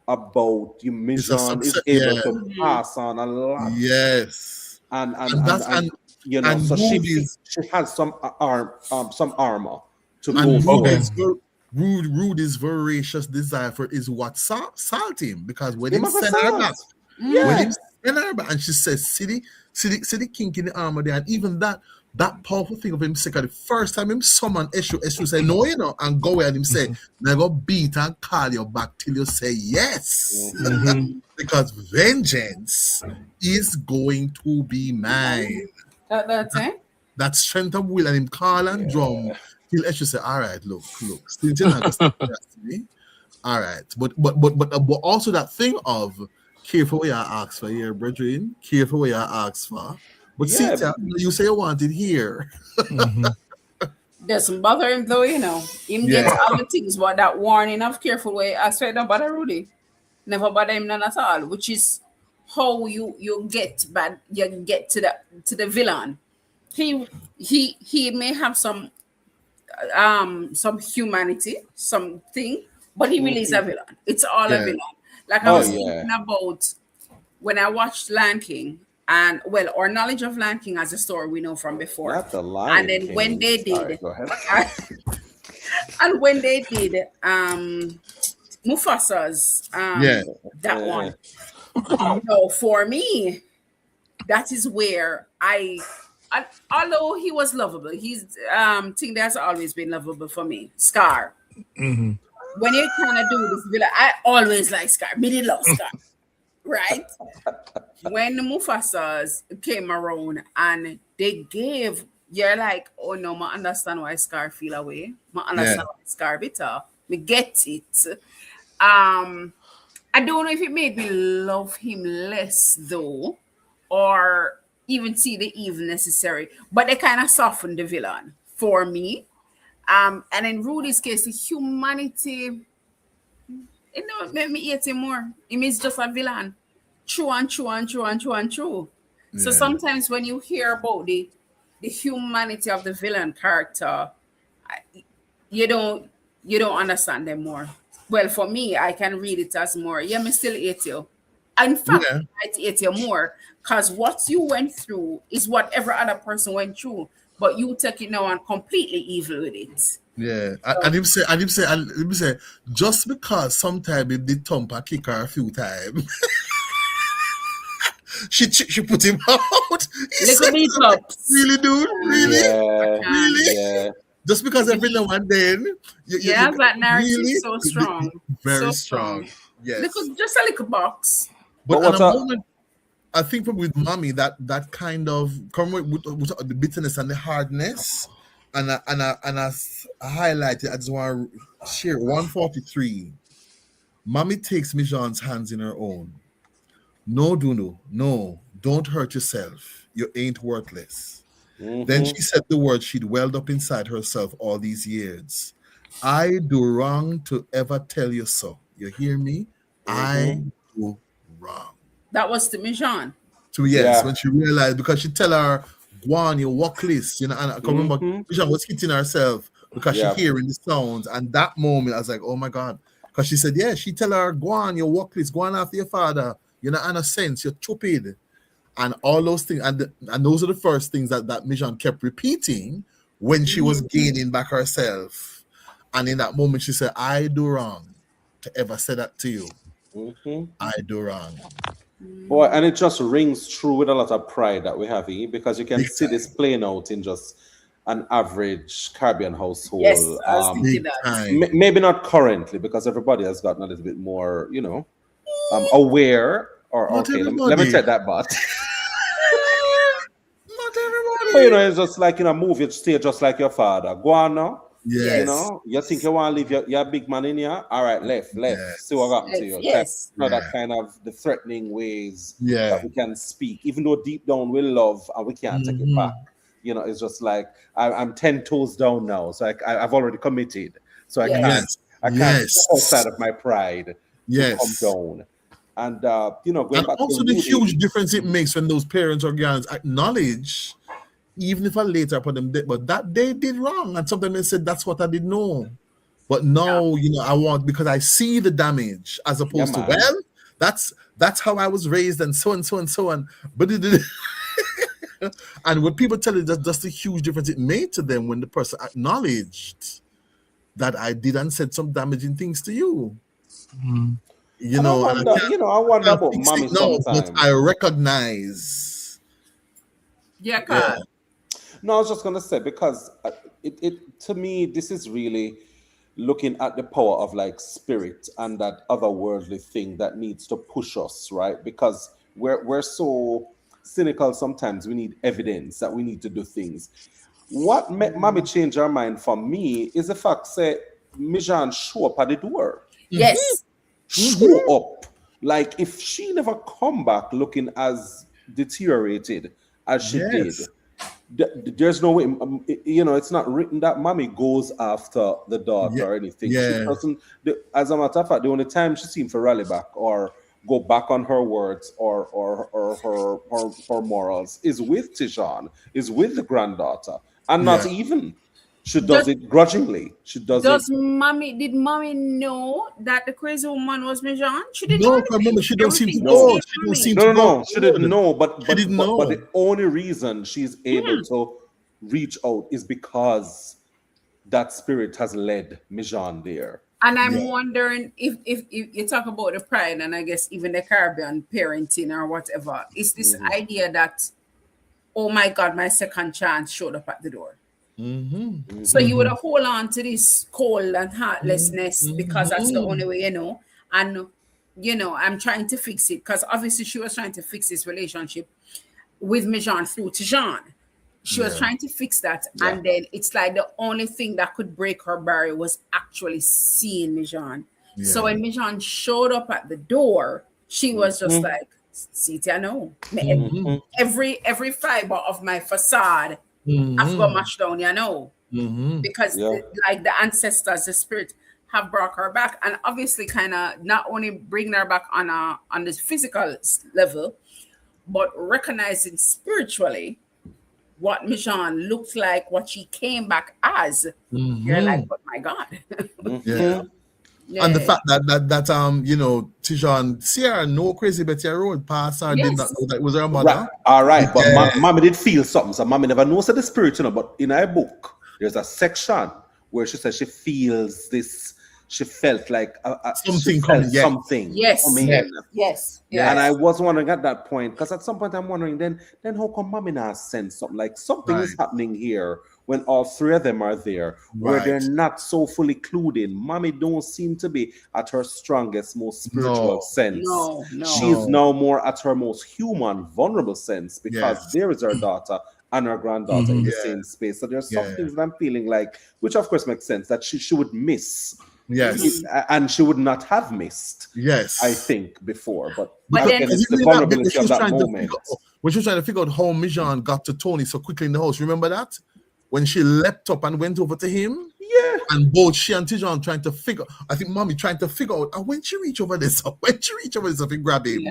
Speaker 4: about you.
Speaker 3: It's a
Speaker 4: Mijan is
Speaker 3: success.
Speaker 4: able
Speaker 3: Yeah.
Speaker 4: to pass on a lot.
Speaker 3: Yes.
Speaker 4: And
Speaker 3: that's
Speaker 4: you know,
Speaker 3: and
Speaker 4: so
Speaker 3: Rudy's
Speaker 4: she has some armor to go
Speaker 3: and
Speaker 4: for.
Speaker 1: Okay.
Speaker 3: Rudy's voracious desire for is what salt him, because when
Speaker 4: Him
Speaker 3: him
Speaker 4: have a
Speaker 3: send her back,
Speaker 4: salt.
Speaker 3: when
Speaker 4: Yeah.
Speaker 3: him send her back, and she says, see the kink in the armor there, and even that powerful thing of him say, 'cause the first time him summon Eshu say no, you know, and go away, and him say, now go beat and call you back till you say yes. Because vengeance is going to be mine.
Speaker 2: That's it.
Speaker 3: That strength of will, and him call and drum till Eshu say, all right, look, still you're not gonna stop that to me. All right, but also that thing of careful what you ask for here, brethren. Careful what you ask for. But see,
Speaker 4: Yeah.
Speaker 3: you say you want it here.
Speaker 2: Doesn't bother him though, you know. Him
Speaker 3: Yeah.
Speaker 2: gets all the things, but that warning of careful way, I swear don't bother Rudy. Never bother him none at all, which is how you get to the villain. He may have some humanity, something, but he really is a villain. It's all a
Speaker 3: Yeah.
Speaker 2: villain. Like I
Speaker 4: Oh,
Speaker 2: was
Speaker 4: yeah.
Speaker 2: thinking about when I watched Lion King, and well, our knowledge of Lion King as a story we know from before.
Speaker 4: Not the Lion
Speaker 2: And then
Speaker 4: King.
Speaker 2: when they
Speaker 4: Sorry,
Speaker 2: did,
Speaker 4: go ahead.
Speaker 2: and when they did Mufasa's
Speaker 3: Yeah.
Speaker 2: that one. No, for me, that is where although he was lovable, he's thing that's always been lovable for me. Scar.
Speaker 1: Mhm.
Speaker 2: When you kind of do this villain, I always like Scar. Me did love Scar. Right? When the Mufasas came around and they gave, you're like, oh no, I understand why Scar feel away. I understand why Scar bitter. Me get it. I don't know if it made me love him less though, or even see the evil necessary, but they kind of softened the villain for me. And in Rudy's case, the humanity, it don't make me hate him more. Him is just a villain. True and true and true and true and true. So
Speaker 3: Yeah.
Speaker 2: sometimes when you hear about the humanity of the villain character, you don't understand them more. Well, for me, I can read it as more. Yeah, me still hate you. In fact,
Speaker 3: Yeah.
Speaker 2: I hate you more because what you went through is what every other person went through, but you take it now and completely evil with it.
Speaker 3: Yeah. And him say, just because sometimes he did thump and kick her a few times, she put him out. He
Speaker 2: Little
Speaker 3: said,
Speaker 2: beat ups.
Speaker 3: really, dude? Really?
Speaker 4: Yeah.
Speaker 3: Really?
Speaker 4: Yeah.
Speaker 3: Just because every now and then,
Speaker 2: Yeah, that narrative
Speaker 3: really?
Speaker 2: is so strong.
Speaker 3: Very
Speaker 2: So
Speaker 3: strong. Yes.
Speaker 2: Just a little box.
Speaker 3: But
Speaker 4: what's
Speaker 3: at a
Speaker 4: up?
Speaker 3: moment, I think with mommy, that kind of come with the bitterness and the hardness, and I highlighted. I just want to share 143. Mommy takes Mijan's hands in her own. No, Duno, no, don't hurt yourself. You ain't worthless. Then she said the words she'd welled up inside herself all these years. I do wrong to ever tell you so. You hear me? I do wrong.
Speaker 2: That was to Mijan.
Speaker 3: So yes,
Speaker 4: Yeah.
Speaker 3: when she realized, because she tell her, go on, you walk list, you know, and I can remember Mijan was hitting herself because
Speaker 4: Yeah.
Speaker 3: she hearing the sounds. And that moment, I was like, oh my God. Because she said, yeah, she tell her, go on, you walk list, go on after your father. You're not in a sense, you're stupid. And all those things, and those are the first things that Mijan kept repeating when she was gaining back herself. And in that moment, she said, I do wrong to ever say that to you. I do wrong.
Speaker 4: Boy, and it just rings true with a lot of pride that we have here, because you can see this playing out in just an average Caribbean household.
Speaker 2: Yes, I was thinking that.
Speaker 4: Maybe not currently, because everybody has gotten a little bit more, aware. Or okay, let me take that back.
Speaker 3: Not everybody.
Speaker 4: But, it's just like in a movie, you stay just like your father. Go on now.
Speaker 3: Yes.
Speaker 4: You think you want to leave your big man in here? All right, left.
Speaker 3: Yes.
Speaker 4: See what happened to you.
Speaker 2: Yes.
Speaker 4: That kind of the threatening ways
Speaker 3: Yeah.
Speaker 4: that we can speak, even though deep down we love and we can't take it back. It's just like I'm 10 toes down now, so I've already committed, so I can't step outside of my pride to come down. And going
Speaker 3: and
Speaker 4: back
Speaker 3: also
Speaker 4: to
Speaker 3: the huge difference it makes when those parents or guardians acknowledge, even if I later put them dead, but that they did wrong, and sometimes they said that's what I didn't know. But now, I want, because I see the damage, as opposed to, well, that's how I was raised, and so and so and so on. But it and when people tell you that's the huge difference it made to them when the person acknowledged that I did and said some damaging things to you. I
Speaker 4: wonder about mommy sometimes.
Speaker 3: But I recognize.
Speaker 2: Yeah, Carl.
Speaker 3: Yeah.
Speaker 4: No, I was just gonna say, because it to me, this is really looking at the power of like spirit and that otherworldly thing that needs to push us, right? Because we're so cynical sometimes. We need evidence that we need to do things. What made mommy change her mind for me is the fact that Ti-Jeanne show up at the door.
Speaker 2: Yes.
Speaker 4: Show up. Like, if she never come back looking as deteriorated as she did, there's no way, it's not written that mommy goes after the daughter or anything. She doesn't, as a matter of fact, the only time she seemed to rally back or go back on her words or her morals is with Ti-Jeanne, is with the granddaughter, and not even. She does it grudgingly.
Speaker 2: Did mommy know that the crazy woman was Ti-Jeanne? She didn't
Speaker 3: know.
Speaker 2: know.
Speaker 3: Remember, she don't seem to know. She
Speaker 4: didn't know. But the only reason she's able to reach out is because that spirit has led Ti-Jeanne there.
Speaker 2: And I'm wondering if you talk about the pride, and I guess even the Caribbean parenting or whatever, is this idea that, oh my God, my second chance showed up at the door. So you would hold on to this cold and heartlessness because that's the only way, and I'm trying to fix it, because obviously she was trying to fix this relationship with Ti-Jeanne through Ti-Jeanne. She was trying to fix that, and then it's like the only thing that could break her barrier was actually seeing Ti-Jeanne. So when Ti-Jeanne showed up at the door, she was just like, see, I know. Every fiber of my facade I've got mashed down, because the ancestors, the spirit, have brought her back, and obviously kind of not only bringing her back on this physical level, but recognizing spiritually what Ti-Jeanne looked like, what she came back as. You're like, but my God.
Speaker 3: And the fact that Ti-Jeanne, Sierra, no crazy Betty road past her, did not know that it was her mother.
Speaker 4: Right. All right, but mommy did feel something. So mommy never knows the spirit, but in her book, there's a section where she says she feels this. She felt like something coming. Something.
Speaker 2: Yes.
Speaker 4: And I was wondering at that point, because at some point I'm wondering, then how come mommy not sense something? Like something is happening here when all three of them are there, where they're not so fully clued in. Mommy don't seem to be at her strongest, most spiritual sense.
Speaker 2: No.
Speaker 4: She's now more at her most human, vulnerable sense, because there is her daughter and her granddaughter in the same space. So there's some things that I'm feeling like, which of course makes sense, that she would miss.
Speaker 3: Yes.
Speaker 4: And she would not have missed.
Speaker 3: Yes.
Speaker 4: I think before. But
Speaker 2: then
Speaker 4: it's the vulnerability of that moment.
Speaker 3: When she was trying to figure out how Ti-Jeanne got to Tony so quickly in the house, remember that? When she leapt up and went over to him?
Speaker 4: Yeah.
Speaker 3: And both she and Ti-Jeanne trying to figure, I think mommy trying to figure out, when she reach over this, if you grab him.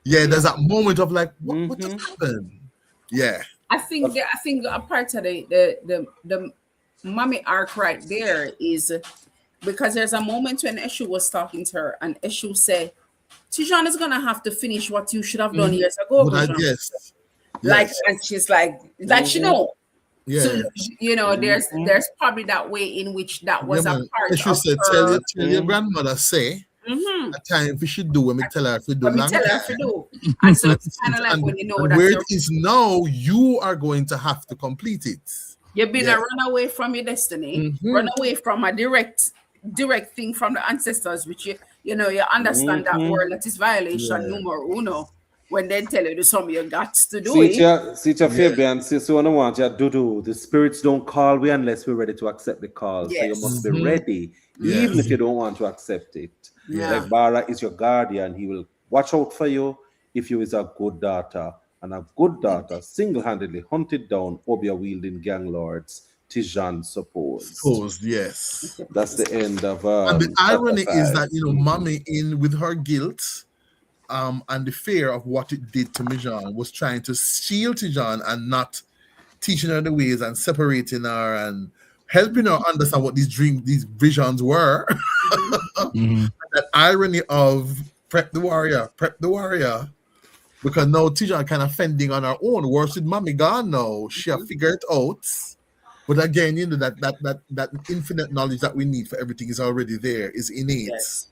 Speaker 3: Yeah, there's that moment of like, what just happened? Yeah.
Speaker 2: I think a part of the mommy arc right there is because there's a moment when Eshu was talking to her, and Eshu said, Ti-Jeanne is gonna have to finish what you should have done years ago. Like, and she's like she know.
Speaker 3: Yeah.
Speaker 2: So there's probably that way in which that was a part of
Speaker 3: she said,
Speaker 2: her.
Speaker 3: tell your grandmother say
Speaker 2: Mm-hmm.
Speaker 3: A time we should do when we tell her to do
Speaker 2: When we
Speaker 3: long
Speaker 2: tell her
Speaker 3: time.
Speaker 2: to do. And so it's kind of like when you know
Speaker 3: and
Speaker 2: that
Speaker 3: where it is now, you are going to have to complete it.
Speaker 2: you've been
Speaker 3: Yeah.
Speaker 2: a run away from your destiny,
Speaker 3: Mhm.
Speaker 2: run away from a direct thing from the ancestors, which you know, you understand that word, that is violation
Speaker 3: Yeah.
Speaker 2: numero uno. When they tell you do something, you got to do
Speaker 4: See,
Speaker 2: it.
Speaker 4: Fabian, so I want you to do. The spirits don't call we unless we're ready to accept the call. So you
Speaker 2: Yes.
Speaker 4: must be ready,
Speaker 3: Yes.
Speaker 4: even if you don't want to accept it.
Speaker 2: Yeah.
Speaker 4: Like Bara is your guardian. He will watch out for you if you is a good daughter. And a good daughter single-handedly hunted down Obia-wielding gang lords, Ti-Jeanne supposed.
Speaker 3: Yes.
Speaker 4: That's the end of
Speaker 3: And the irony
Speaker 4: chapter
Speaker 3: is
Speaker 4: 5.
Speaker 3: that, you know, Mommy, in with her guilt and the fear of what it did to Ti-Jeanne, was trying to shield Ti-Jeanne and not teaching her the ways and separating her and helping her understand what these visions were. That irony of prep the warrior. Because now Ti-Jeanne kind of fending on her own. Worse with Mommy gone now. She have figured it out. But again, you know, that infinite knowledge that we need for everything is already there, is innate.
Speaker 2: Yes.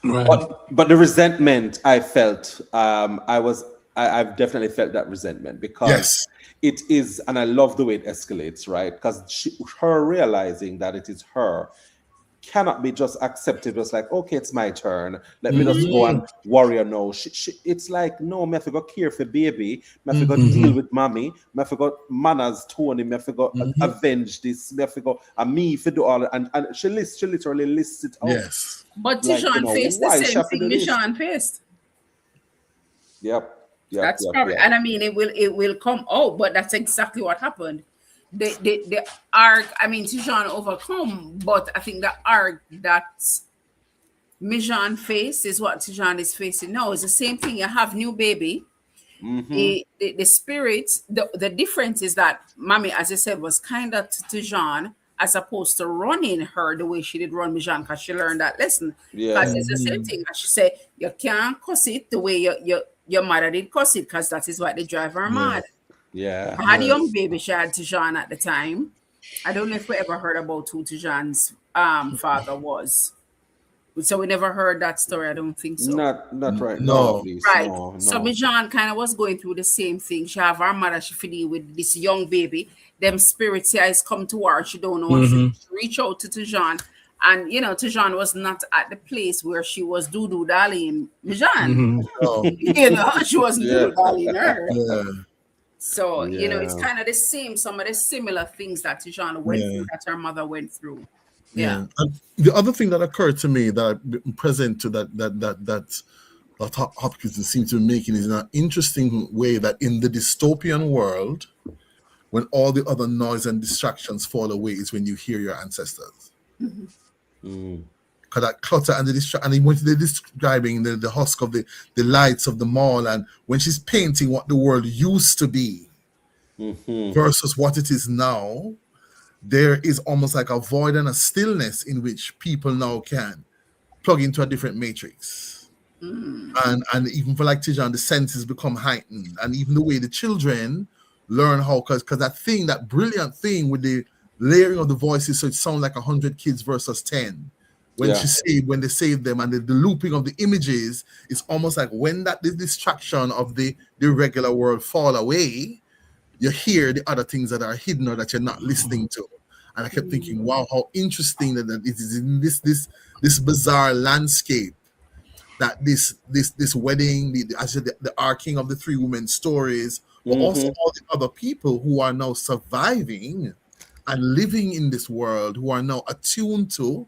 Speaker 1: Right.
Speaker 4: But the resentment I felt, I've definitely felt that resentment, because
Speaker 3: Yes.
Speaker 4: it is, and I love the way it escalates, right? Because her realizing that it is her cannot be just accepted. It's like, okay, it's my turn. Let me just go and warrior now. It's like, no, me have to go care for baby. Me have to go deal with mommy. Me have to go manners Tony. Me have to go avenge this. Me have to go and me if you do all. And she literally lists it out.
Speaker 3: Yes.
Speaker 2: But
Speaker 4: Like,
Speaker 2: Ti-Jeanne
Speaker 4: you know,
Speaker 2: faced the
Speaker 4: why she
Speaker 2: same
Speaker 4: have to
Speaker 2: thing
Speaker 4: do this?
Speaker 2: Ti-Jeanne faced.
Speaker 4: Yep.
Speaker 2: That's probably, and I mean, it will come out, but that's exactly what happened. The arc, I mean, Ti-Jeanne overcome, but I think the arc that Ti-Jeanne faced is what Ti-Jeanne is facing now. It's the same thing. You have new baby. The spirit, the difference is that Mommy, as I said, was kind of to Ti-Jeanne, as opposed to running her the way she did run Ti-Jeanne, because she learned that lesson.
Speaker 4: Yeah.
Speaker 2: Because it's the same thing. As she said, you can't cuss it the way your mother did cuss it, because that is what they drive her mad.
Speaker 4: Yeah.
Speaker 2: I had a young baby, she had Ti-Jeanne at the time. I don't know if we ever heard about who Ti-Jeanne's father was. So we never heard that story. I don't think so.
Speaker 4: Not right
Speaker 3: No.
Speaker 4: now, at least.
Speaker 2: Right.
Speaker 4: No.
Speaker 2: So Ti-Jeanne kind of was going through the same thing. She have her mother, she deal with this young baby. Them spirits here is come to her. She don't know if she reach out to Ti-Jeanne. And you know, Ti-Jeanne was not at the place where she was doo-doo-dallying Ti-Jeanne. You know, she wasn't doo-doo-dallying her.
Speaker 3: Yeah.
Speaker 2: So, you know, it's kind of the same, some of the similar things that Ti-Jeanne went through, that her mother went through. Yeah.
Speaker 3: And the other thing that occurred to me that I present to that Hopkinson seems to be making is in an interesting way, that in the dystopian world, when all the other noise and distractions fall away, is when you hear your ancestors. Because that clutter and and when they're describing the husk of the lights of the mall, and when she's painting what the world used to be versus what it is now, there is almost like a void and a stillness in which people now can plug into a different matrix. And even for like Ti-Jeanne, the senses become heightened, and even the way the children learn how, because that brilliant thing with the layering of the voices, so it sounds like 100 kids versus 10. When when they save them, and the looping of the images, it's almost like when the distraction of the regular world fall away, you hear the other things that are hidden or that you're not listening to. And I kept thinking, wow, how interesting that it is in this bizarre landscape, that this wedding, the arcing of the three women stories, but also all the other people who are now surviving and living in this world, who are now attuned to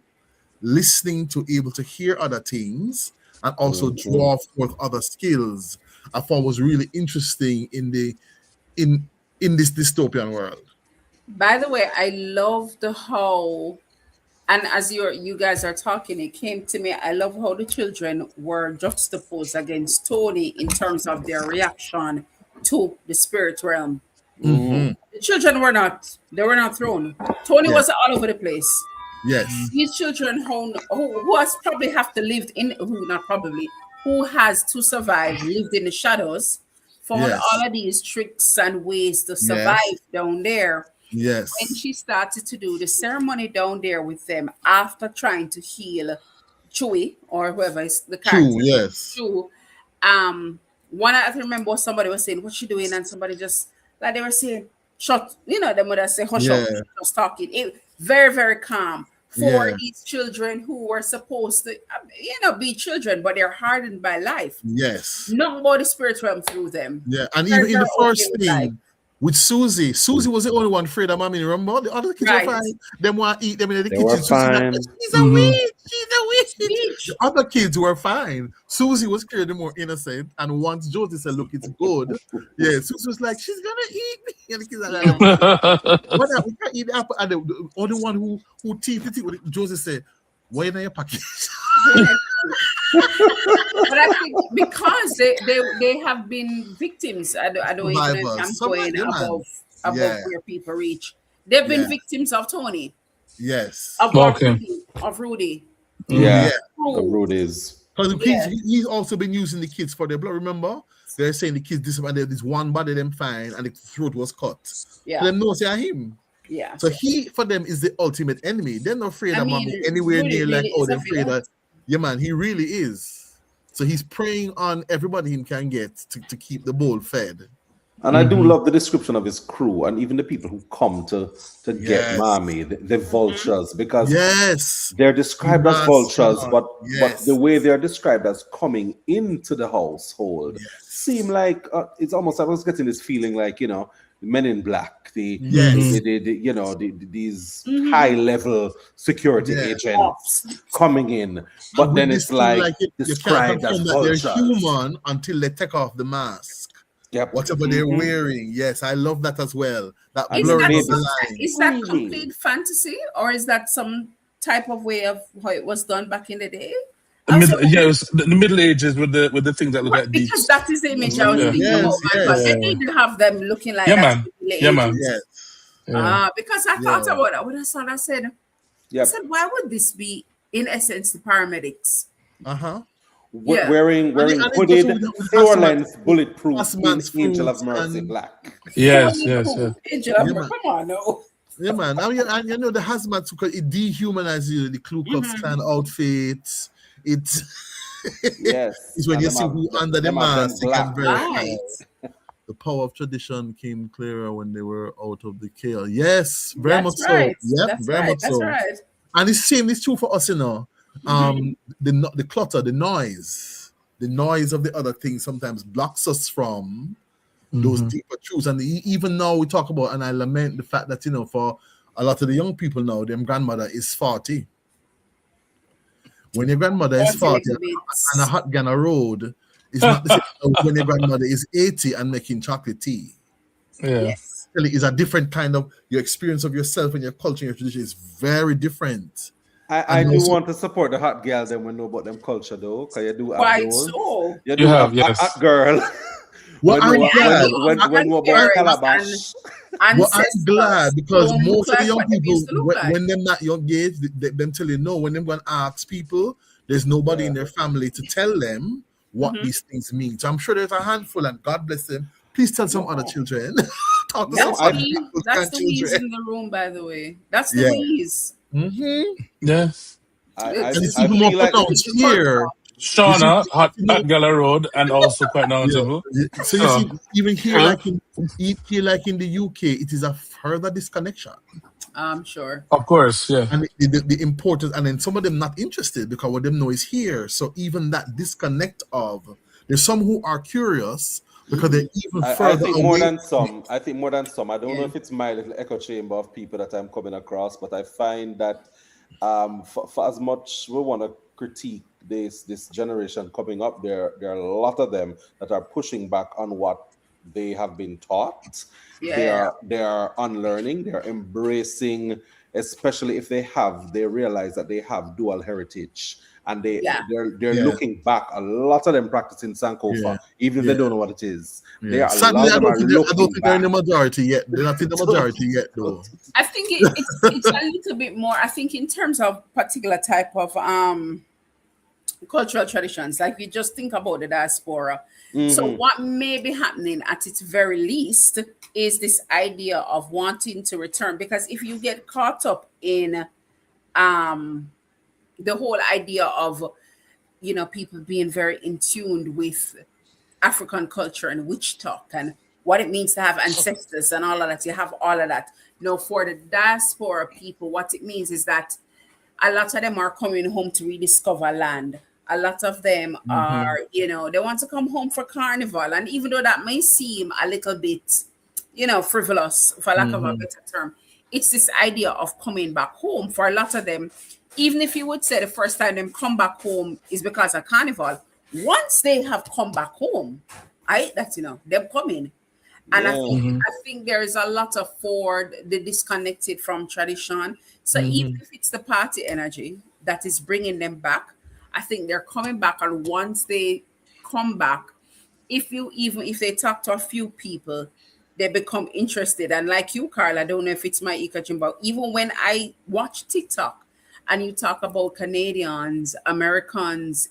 Speaker 3: listening, to able to hear other things, and also draw forth other skills. I thought was really interesting in this dystopian world.
Speaker 2: By the way, I love how, and as you guys are talking, it came to me, I love how the children were juxtaposed against Tony in terms of their reaction to the spirit realm. The children were not thrown. Tony was all over the place.
Speaker 3: Yes.
Speaker 2: These children who has probably have to live in, who has to survive, lived in the shadows, found all of these tricks and ways to survive down there.
Speaker 3: Yes.
Speaker 2: When she started to do the ceremony down there with them, after trying to heal Chewy or whoever is the
Speaker 3: True,
Speaker 2: character.
Speaker 3: yes.
Speaker 2: Chew. One I remember somebody was saying, "What's she doing?" And somebody just like they were saying, "Shut," the mother say, "Hush up,"
Speaker 3: Yeah.
Speaker 2: just talking. It very very calm for
Speaker 3: Yeah.
Speaker 2: these children who were supposed to, be children, but they're hardened by life.
Speaker 3: Yes.
Speaker 2: Nothing but the spirit realm through them.
Speaker 3: Yeah. And
Speaker 2: They're-
Speaker 3: even in
Speaker 2: they're
Speaker 3: the first
Speaker 2: okay with life.
Speaker 3: thing with Susie was the only one afraid of mommy. Remember? The other kids
Speaker 2: Right.
Speaker 3: were fine. Them want to eat them in the
Speaker 4: They
Speaker 3: kitchen.
Speaker 4: were
Speaker 3: Susie like,
Speaker 4: fine.
Speaker 3: she's a witch. She's a witch.
Speaker 2: Bitch.
Speaker 3: The other kids were fine. Susie was clearly more innocent. And once Josie said, "Look, it's good," yeah, Susie was like, "She's gonna eat me." And the kids are like, "What? We can't eat the apple." And the only one who teeth it, Josie said, "Why in your pocket?"
Speaker 2: But I think because they have been victims. I don't even know if I'm
Speaker 3: Survivors.
Speaker 2: going
Speaker 3: Yeah, man.
Speaker 2: above
Speaker 3: Yeah.
Speaker 2: where people reach. They've been
Speaker 3: Yeah.
Speaker 2: victims of Tony,
Speaker 3: Yes.
Speaker 2: of
Speaker 1: Okay.
Speaker 2: Rudy.
Speaker 4: Yeah,
Speaker 2: True.
Speaker 4: the road is.
Speaker 3: Because the
Speaker 2: Yeah.
Speaker 3: kids, he's also been using the kids for their blood. Remember, they're saying the kids this one body them fine and the throat was cut.
Speaker 2: Yeah.
Speaker 3: So them know say him.
Speaker 2: Yeah.
Speaker 3: So he for them is the ultimate enemy. They're not afraid
Speaker 2: I
Speaker 3: of
Speaker 2: mean,
Speaker 3: mommy anywhere
Speaker 2: Rudy
Speaker 3: near like
Speaker 2: really
Speaker 3: oh
Speaker 2: is
Speaker 3: they're
Speaker 2: a
Speaker 3: afraid
Speaker 2: villain.
Speaker 3: of yeah man, he really is. So he's preying on everybody he can get to keep the bull fed.
Speaker 4: And I do love the description of his crew and even the people who come to get
Speaker 3: Yes.
Speaker 4: mommy, the vultures, because
Speaker 3: Yes.
Speaker 4: they're described as
Speaker 3: Yes,
Speaker 4: vultures,
Speaker 3: God.
Speaker 4: but
Speaker 3: Yes.
Speaker 4: the way they're described as coming into the household
Speaker 3: Yes.
Speaker 4: seem like it's almost I was getting this feeling like Men in Black,
Speaker 3: Yes.
Speaker 4: these high level security
Speaker 3: Yeah.
Speaker 4: agents coming in, but
Speaker 3: And
Speaker 4: then
Speaker 3: with
Speaker 4: it's
Speaker 3: this thing,
Speaker 4: like
Speaker 3: you can't
Speaker 4: described as
Speaker 3: confirm that they're
Speaker 4: vultures.
Speaker 3: human until they take off the mask.
Speaker 4: Yep.
Speaker 3: Whatever they're wearing. Yes, I love that as well. That
Speaker 4: And
Speaker 2: Is
Speaker 4: then
Speaker 3: blurring
Speaker 2: that,
Speaker 3: of the
Speaker 2: some-
Speaker 3: line.
Speaker 2: is that
Speaker 4: Really?
Speaker 2: complete fantasy, or is that some type of way of how it was done back in the day?
Speaker 1: The
Speaker 2: Also,
Speaker 1: the Middle Ages with the things that look like
Speaker 2: because
Speaker 1: beaks.
Speaker 2: that is the image I was
Speaker 1: Yeah.
Speaker 2: thinking
Speaker 3: Yes,
Speaker 2: about. My God.
Speaker 3: yes.
Speaker 2: They need to have them looking like
Speaker 1: Yeah,
Speaker 2: that.
Speaker 1: man.
Speaker 2: in the
Speaker 1: Yeah, man.
Speaker 2: ages.
Speaker 3: Yes.
Speaker 1: Yeah.
Speaker 2: Because I thought
Speaker 3: Yeah.
Speaker 2: about that when I saw that. I said,
Speaker 4: Yep.
Speaker 2: why would this be, in essence, the paramedics?
Speaker 3: Uh-huh.
Speaker 2: Yeah.
Speaker 4: Wearing
Speaker 3: And it
Speaker 4: hooded,
Speaker 3: goes with
Speaker 4: floor
Speaker 3: hazmat-
Speaker 4: length, bulletproof
Speaker 3: hazmat
Speaker 4: Angel of
Speaker 3: fruits
Speaker 4: Mercy
Speaker 3: and-
Speaker 4: black.
Speaker 1: Yes,
Speaker 2: Tony
Speaker 1: yes,
Speaker 2: Cool,
Speaker 1: yes.
Speaker 2: Angel of
Speaker 3: Yeah,
Speaker 2: Mer-
Speaker 3: man.
Speaker 2: Come on, no.
Speaker 3: Yeah, man. And the hazmat because it dehumanizes you. The Ku Klux Klan outfits. It's
Speaker 4: Yes.
Speaker 3: it's when
Speaker 4: And
Speaker 3: you
Speaker 4: them
Speaker 3: see
Speaker 4: have-
Speaker 3: who under the
Speaker 4: them have them
Speaker 3: mask. You can
Speaker 4: black.
Speaker 3: verify.
Speaker 2: Right.
Speaker 3: The power of tradition came clearer when they were out of the chaos. Yes, very much
Speaker 2: That's right.
Speaker 3: so. Yep,
Speaker 2: That's
Speaker 3: very
Speaker 2: right.
Speaker 3: much
Speaker 2: That's
Speaker 3: so.
Speaker 2: right.
Speaker 3: And it's same. It's true for us, the clutter, the noise of the other things sometimes blocks us from those deeper truths. And even now we talk about, and I lament the fact that for a lot of the young people now, their grandmother is 40. When your grandmother is 40 and a hot gun a road, it's not the same as when your grandmother is 80 and making chocolate tea.
Speaker 1: Yeah.
Speaker 2: Yes.
Speaker 3: It's a different kind of your experience of yourself and your culture and your tradition is very different.
Speaker 4: I
Speaker 3: And
Speaker 4: do
Speaker 3: also-
Speaker 4: want to support the hot girl them when know about them culture though, because you do have
Speaker 2: Quite
Speaker 4: those.
Speaker 2: so.
Speaker 4: You do
Speaker 1: have,
Speaker 4: have
Speaker 1: yes.
Speaker 4: hot girl.
Speaker 3: Well, I'm glad.
Speaker 4: when you about calabash.
Speaker 3: Well, I'm glad because
Speaker 2: Don't
Speaker 3: most
Speaker 2: look
Speaker 3: of the
Speaker 2: like
Speaker 3: young
Speaker 2: what they
Speaker 3: people,
Speaker 2: used to look like.
Speaker 3: when them not young age, them tell you no. When them going to ask people, there's nobody in their family to tell them what these things mean. So I'm sure there's a handful, and God bless them. Please tell some other children. Talk to some
Speaker 2: That's
Speaker 3: other
Speaker 2: the
Speaker 3: people's
Speaker 2: that's the wheeze
Speaker 3: grandchildren.
Speaker 2: in the room, by the way. That's the
Speaker 3: Yeah.
Speaker 2: wheeze.
Speaker 1: Yes.
Speaker 4: I
Speaker 3: And it's
Speaker 4: I
Speaker 3: even more
Speaker 4: feel like
Speaker 3: pronounced here.
Speaker 1: Shauna, hot Gala Road, and also quite knowledgeable.
Speaker 3: So you see, even here,
Speaker 1: Huh?
Speaker 3: like in the UK, it is a further disconnection.
Speaker 2: I'm sure.
Speaker 1: Of course, yeah.
Speaker 3: And the importance, and then some of them not interested because what them know is here. So even that disconnect of there's some who are curious because they're even
Speaker 4: I
Speaker 3: further
Speaker 4: think
Speaker 3: away.
Speaker 4: more than some. I think more than some. I don't know
Speaker 2: Yeah.
Speaker 4: if it's my little echo chamber of people that I'm coming across, but I find that for as much we want to critique this generation coming up, there are a lot of them that are pushing back on what they have been taught.
Speaker 2: Yeah.
Speaker 4: They are unlearning. They are embracing, especially if they realize that they have dual heritage. And they're
Speaker 3: Yeah.
Speaker 4: looking back. A lot of them practicing Sankofa,
Speaker 3: Yeah.
Speaker 4: even if
Speaker 3: Yeah.
Speaker 4: they don't know what it is.
Speaker 3: Yeah.
Speaker 4: They are, a
Speaker 3: Sadly,
Speaker 4: lot of
Speaker 3: I
Speaker 4: them
Speaker 3: don't
Speaker 4: are
Speaker 3: think they're in the
Speaker 4: looking back.
Speaker 3: majority yet. They're not in the majority yet, though.
Speaker 2: I think it's a little bit more. I think in terms of particular type of cultural traditions, like you just think about the diaspora. So what may be happening at its very least is this idea of wanting to return, because if you get caught up in the whole idea of, people being very in tune with African culture and witch talk and what it means to have ancestors and all of that. You have all of that. For the diaspora people, what it means is that a lot of them are coming home to rediscover land. A lot of them are, they want to come home for carnival. And even though that may seem a little bit, frivolous, for lack of a better term, it's this idea of coming back home. For a lot of them, even if you would say the first time them come back home is because of carnival, once they have come back home, that's, them coming. And I think there is a lot of for the disconnected from tradition. So even if it's the party energy that is bringing them back, I think they're coming back. And once they come back, if they talk to a few people, they become interested. And like you, Karl, I don't know if it's my Ika but even when I watch TikTok and you talk about Canadians, Americans,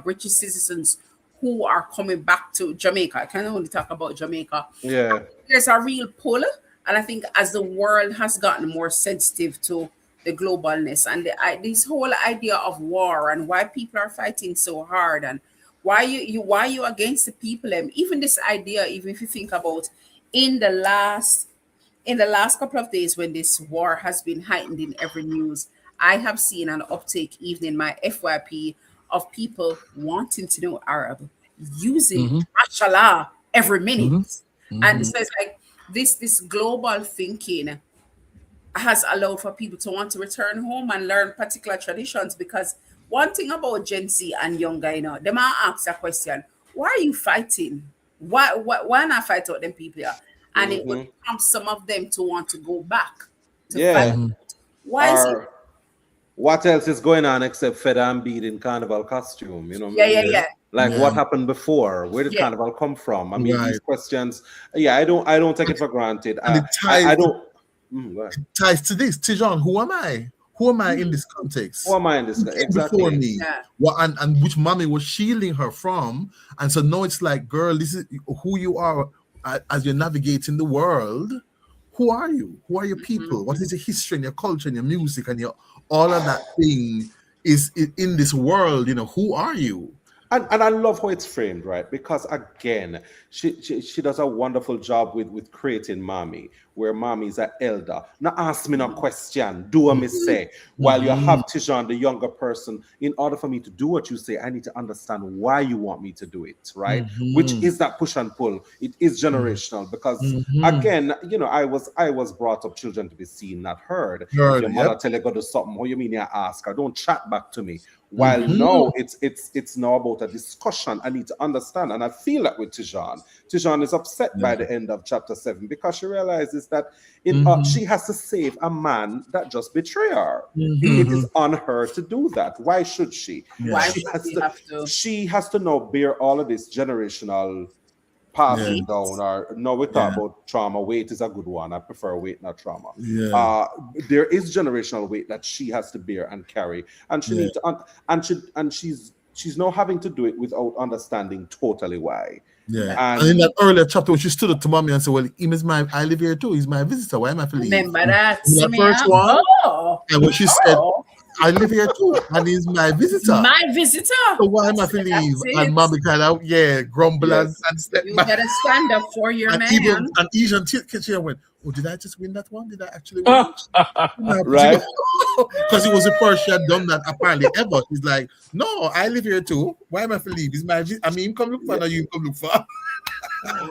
Speaker 2: British citizens who are coming back to Jamaica. I can only talk about Jamaica.
Speaker 4: Yeah.
Speaker 2: There's a real pull. And I think as the world has gotten more sensitive to the globalness and this whole idea of war and why people are fighting so hard and why you against the people, even this idea, even if you think about in the last couple of days when this war has been heightened in every news, I have seen an uptake even in my FYP of people wanting to know Arab, using mashallah every minute. And so it's like this global thinking has allowed for people to want to return home and learn particular traditions. Because one thing about Gen Z and younger, they might ask a question, why are you fighting? Why not fight out them people here? And it would prompt some of them to want to go back to fight. Why is it?
Speaker 4: What else is going on except Feda and Beat in carnival costume? What happened before? Where did carnival come from? I mean, these questions. I don't take it for granted.
Speaker 3: And it ties to this. Ti-Jeanne, who am I? Who am I in this context?
Speaker 4: Who am I in this? Exactly.
Speaker 3: Before me. And which mommy was shielding her from. And so now it's like, girl, this is who you are as you're navigating the world. Who are you? Who are your people? What is your history and your culture and your music and your all of that thing is in this world? Who are you?
Speaker 4: And I love how it's framed, right? Because again, she does a wonderful job with creating mommy, where mommy is an elder. Now ask me no question, do what me say. While you have Ti-Jeanne, the younger person, in order for me to do what you say, I need to understand why you want me to do it, right? Which is that push and pull. It is generational because again, I was brought up children to be seen, not heard. If your mother tell you go do something, what you mean you ask her? Don't chat back to me. While now it's now about a discussion. I need to understand, and I feel that with Ti-Jeanne. Ti-Jeanne is upset by the end of chapter 7 because she realizes that she has to save a man that just betrayed her. It is on her to do that. Why should she?
Speaker 2: Why
Speaker 4: she has to now bear all of this generational passing down. Or no, we talk about trauma. Weight is a good one. I prefer weight, not trauma. There is generational weight that she has to bear and carry, and she needs to, she's now having to do it without understanding totally why.
Speaker 3: And in that earlier chapter when she stood up to mommy and said, well, him is I live here too, he's my visitor, why am I leave?
Speaker 2: Remember that?
Speaker 3: In the first one, and when she said, I live here too, and he's my visitor.
Speaker 2: My visitor.
Speaker 3: So why am I to leave? And mommy kind of grumble and step
Speaker 2: you
Speaker 3: back.
Speaker 2: You gotta stand up for your man.
Speaker 3: And even Kitchen went, oh, did I just win that one? Did I actually win?
Speaker 4: Right?
Speaker 3: Because it was the first she had done that apparently ever. She's like, no, I live here too. Why am I to leave? It's my come look for, or you come look for.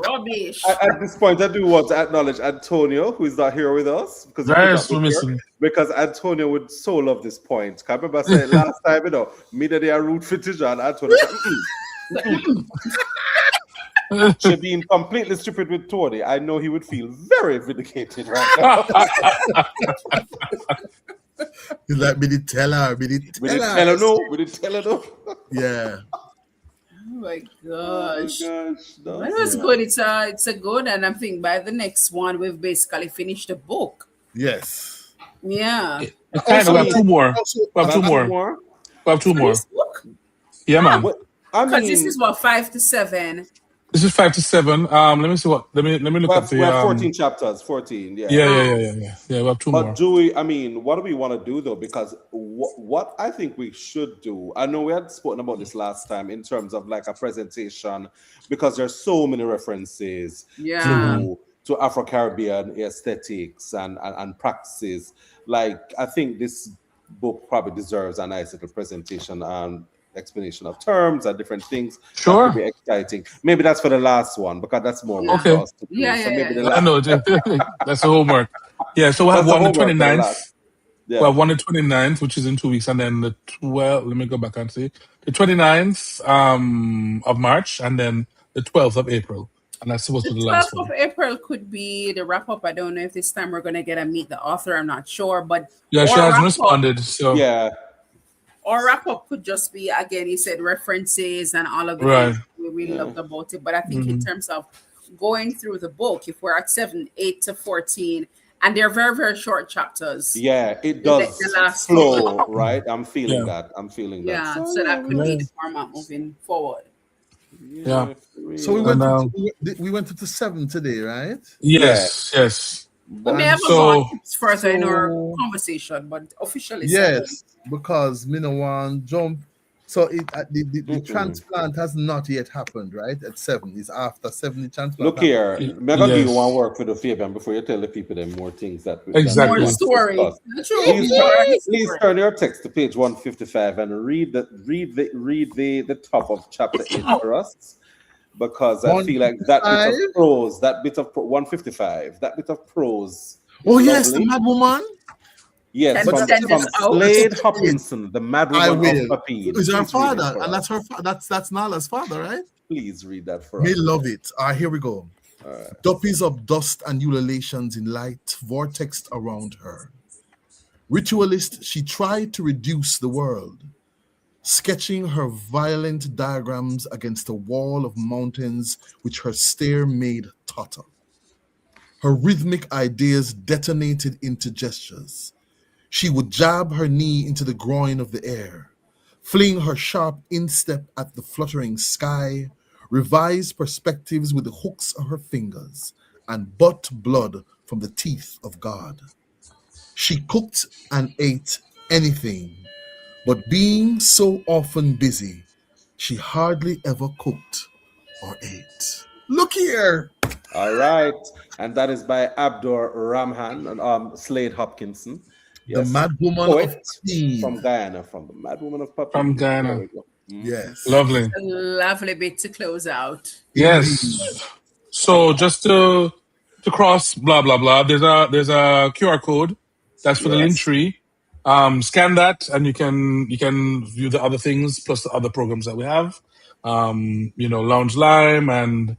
Speaker 2: Rubbish.
Speaker 4: At this point, I do want to acknowledge Antonio, who is not here with us, because Antonio would so love this point. I remember saying last time, me that they are root for Ti-Jeanne, Antonio said, she being completely stupid with Tony. I know he would feel very vindicated right now.
Speaker 3: He's like, we did tell her. Yeah.
Speaker 2: Oh my gosh.
Speaker 4: No.
Speaker 2: That was good. It's a good, and I think by the next one we've basically finished the book.
Speaker 3: Yes.
Speaker 2: Yeah.
Speaker 1: We have two more. We have two more.
Speaker 2: This book?
Speaker 1: Yeah, man.
Speaker 2: Because this is 5 to 7.
Speaker 1: This is 5 to 7. Let me see what. Let me look up
Speaker 4: We
Speaker 1: the.
Speaker 4: have 14 chapters. 14, yeah.
Speaker 1: Yeah. We have 2
Speaker 4: But
Speaker 1: more.
Speaker 4: what do we want to do though? Because what I think we should do, I know we had spoken about this last time in terms of like a presentation, because there's so many references
Speaker 2: Yeah.
Speaker 4: to Afro-Caribbean aesthetics and practices. Like, I think this book probably deserves a nice little presentation and explanation of terms and different things. That
Speaker 1: Sure.
Speaker 4: could be exciting. Maybe that's for the last one, because that's more work
Speaker 1: Okay.
Speaker 4: for us to do.
Speaker 2: Yeah,
Speaker 4: So maybe the
Speaker 1: I
Speaker 4: last.
Speaker 1: know. That's the homework. Yeah. So we have
Speaker 4: That's the
Speaker 1: one the
Speaker 4: homework for the
Speaker 1: 29th.
Speaker 4: last.
Speaker 1: We
Speaker 4: Yeah.
Speaker 1: have one the 29th, which is in 2 weeks, and then the 12th. Let me go back and see. The 29th of March, and then the 12th of April, and that's supposed to
Speaker 2: The
Speaker 1: be the last
Speaker 2: 12th of
Speaker 1: one.
Speaker 2: April could be the wrap up. I don't know if this time we're going to get to meet the author. I'm not sure. But
Speaker 1: Yeah, she
Speaker 2: our
Speaker 1: hasn't
Speaker 2: wrap up,
Speaker 1: responded. So
Speaker 4: Yeah.
Speaker 2: our wrap up could just be, again, he said references and all of the
Speaker 1: right.
Speaker 2: things we really loved about it. But I think in
Speaker 1: Mhm.
Speaker 2: terms of going through the book, if we're at 7, 8 to 14, and they're very, very short chapters.
Speaker 4: Yeah, it
Speaker 2: The
Speaker 4: does
Speaker 2: last
Speaker 4: flow, right? I'm feeling
Speaker 1: Yeah.
Speaker 4: that. I'm feeling
Speaker 2: Yeah,
Speaker 4: that.
Speaker 2: so that could be
Speaker 1: Yeah.
Speaker 2: the format moving forward.
Speaker 1: Yeah.
Speaker 3: So we
Speaker 1: And
Speaker 3: went up to 7 today, right?
Speaker 1: yes.
Speaker 2: We may have
Speaker 1: So-
Speaker 2: gone further in our
Speaker 3: so-
Speaker 2: conversation, but officially
Speaker 3: Yes, because me no one jump. So the transplant has not yet happened, right? At 7, it's after 7 the transplant.
Speaker 4: Look here,
Speaker 1: Yes.
Speaker 4: I'm gonna give you one work for the Fabian before you tell the people them more things that
Speaker 1: Exactly.
Speaker 2: More story.
Speaker 4: Please turn your text to page 155 and read the top of chapter 8 for us, because I feel like that bit of prose, 155, that bit of prose.
Speaker 3: Oh yes, the mad woman.
Speaker 4: Yes,
Speaker 2: Can
Speaker 4: from Slade Hopkinson, the mad woman of Papine.
Speaker 3: Is her father, and that's her. That's Nala's father, right?
Speaker 4: Please read that for us.
Speaker 3: We love it. All right, here we go. Duppies of dust and ululations in light vortexed around her. Ritualist, she tried to reduce the world, sketching her violent diagrams against a wall of mountains which her stare made totter. Her rhythmic ideas detonated into gestures. She would jab her knee into the groin of the air, fling her sharp instep at the fluttering sky, revise perspectives with the hooks of her fingers, and butt blood from the teeth of God. She cooked and ate anything, but being so often busy, she hardly ever cooked or ate. Look here!
Speaker 4: All right, and that is by Abdur Rahman and Slade Hopkinson.
Speaker 3: Yes. The Mad Woman of Papine.
Speaker 4: From Guyana, from the Mad Woman of Papine.
Speaker 1: From Guyana.
Speaker 3: Yes.
Speaker 1: Lovely.
Speaker 2: A lovely bit to close out.
Speaker 1: Yes. So just to cross blah blah blah, there's a QR code that's for the link tree. Scan that and you can view the other things plus the other programs that we have. Lounge Lime and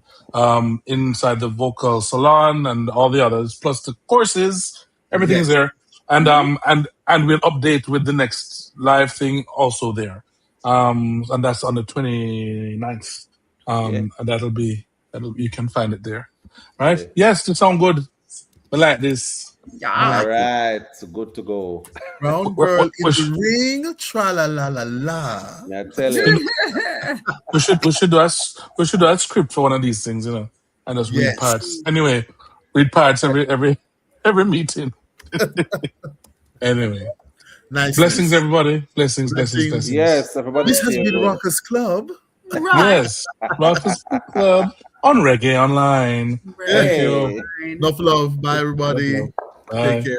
Speaker 1: inside the vocal salon and all the others, plus the courses, everything is there. And and we'll update with the next live thing also there. And that's on the 29th. And that'll you can find it there. Right?
Speaker 4: Okay.
Speaker 1: Yes, it sounds good. I like this.
Speaker 2: Yeah.
Speaker 4: All right, so good to go.
Speaker 3: Brown girl in the ring, tra la la la la.
Speaker 4: I tell you.
Speaker 1: we should do a script for one of these things, and just read parts. Anyway, read parts every meeting. Anyway,
Speaker 3: nice.
Speaker 1: Blessings, everybody. Blessings.
Speaker 4: Yes, everybody.
Speaker 3: This has been Rockaz Club.
Speaker 2: Right.
Speaker 1: Yes, Rockaz Book Club on Reggae Online.
Speaker 4: Hey.
Speaker 1: Thank you.
Speaker 3: Enough love. Bye, everybody.
Speaker 1: Bye.
Speaker 3: Take care.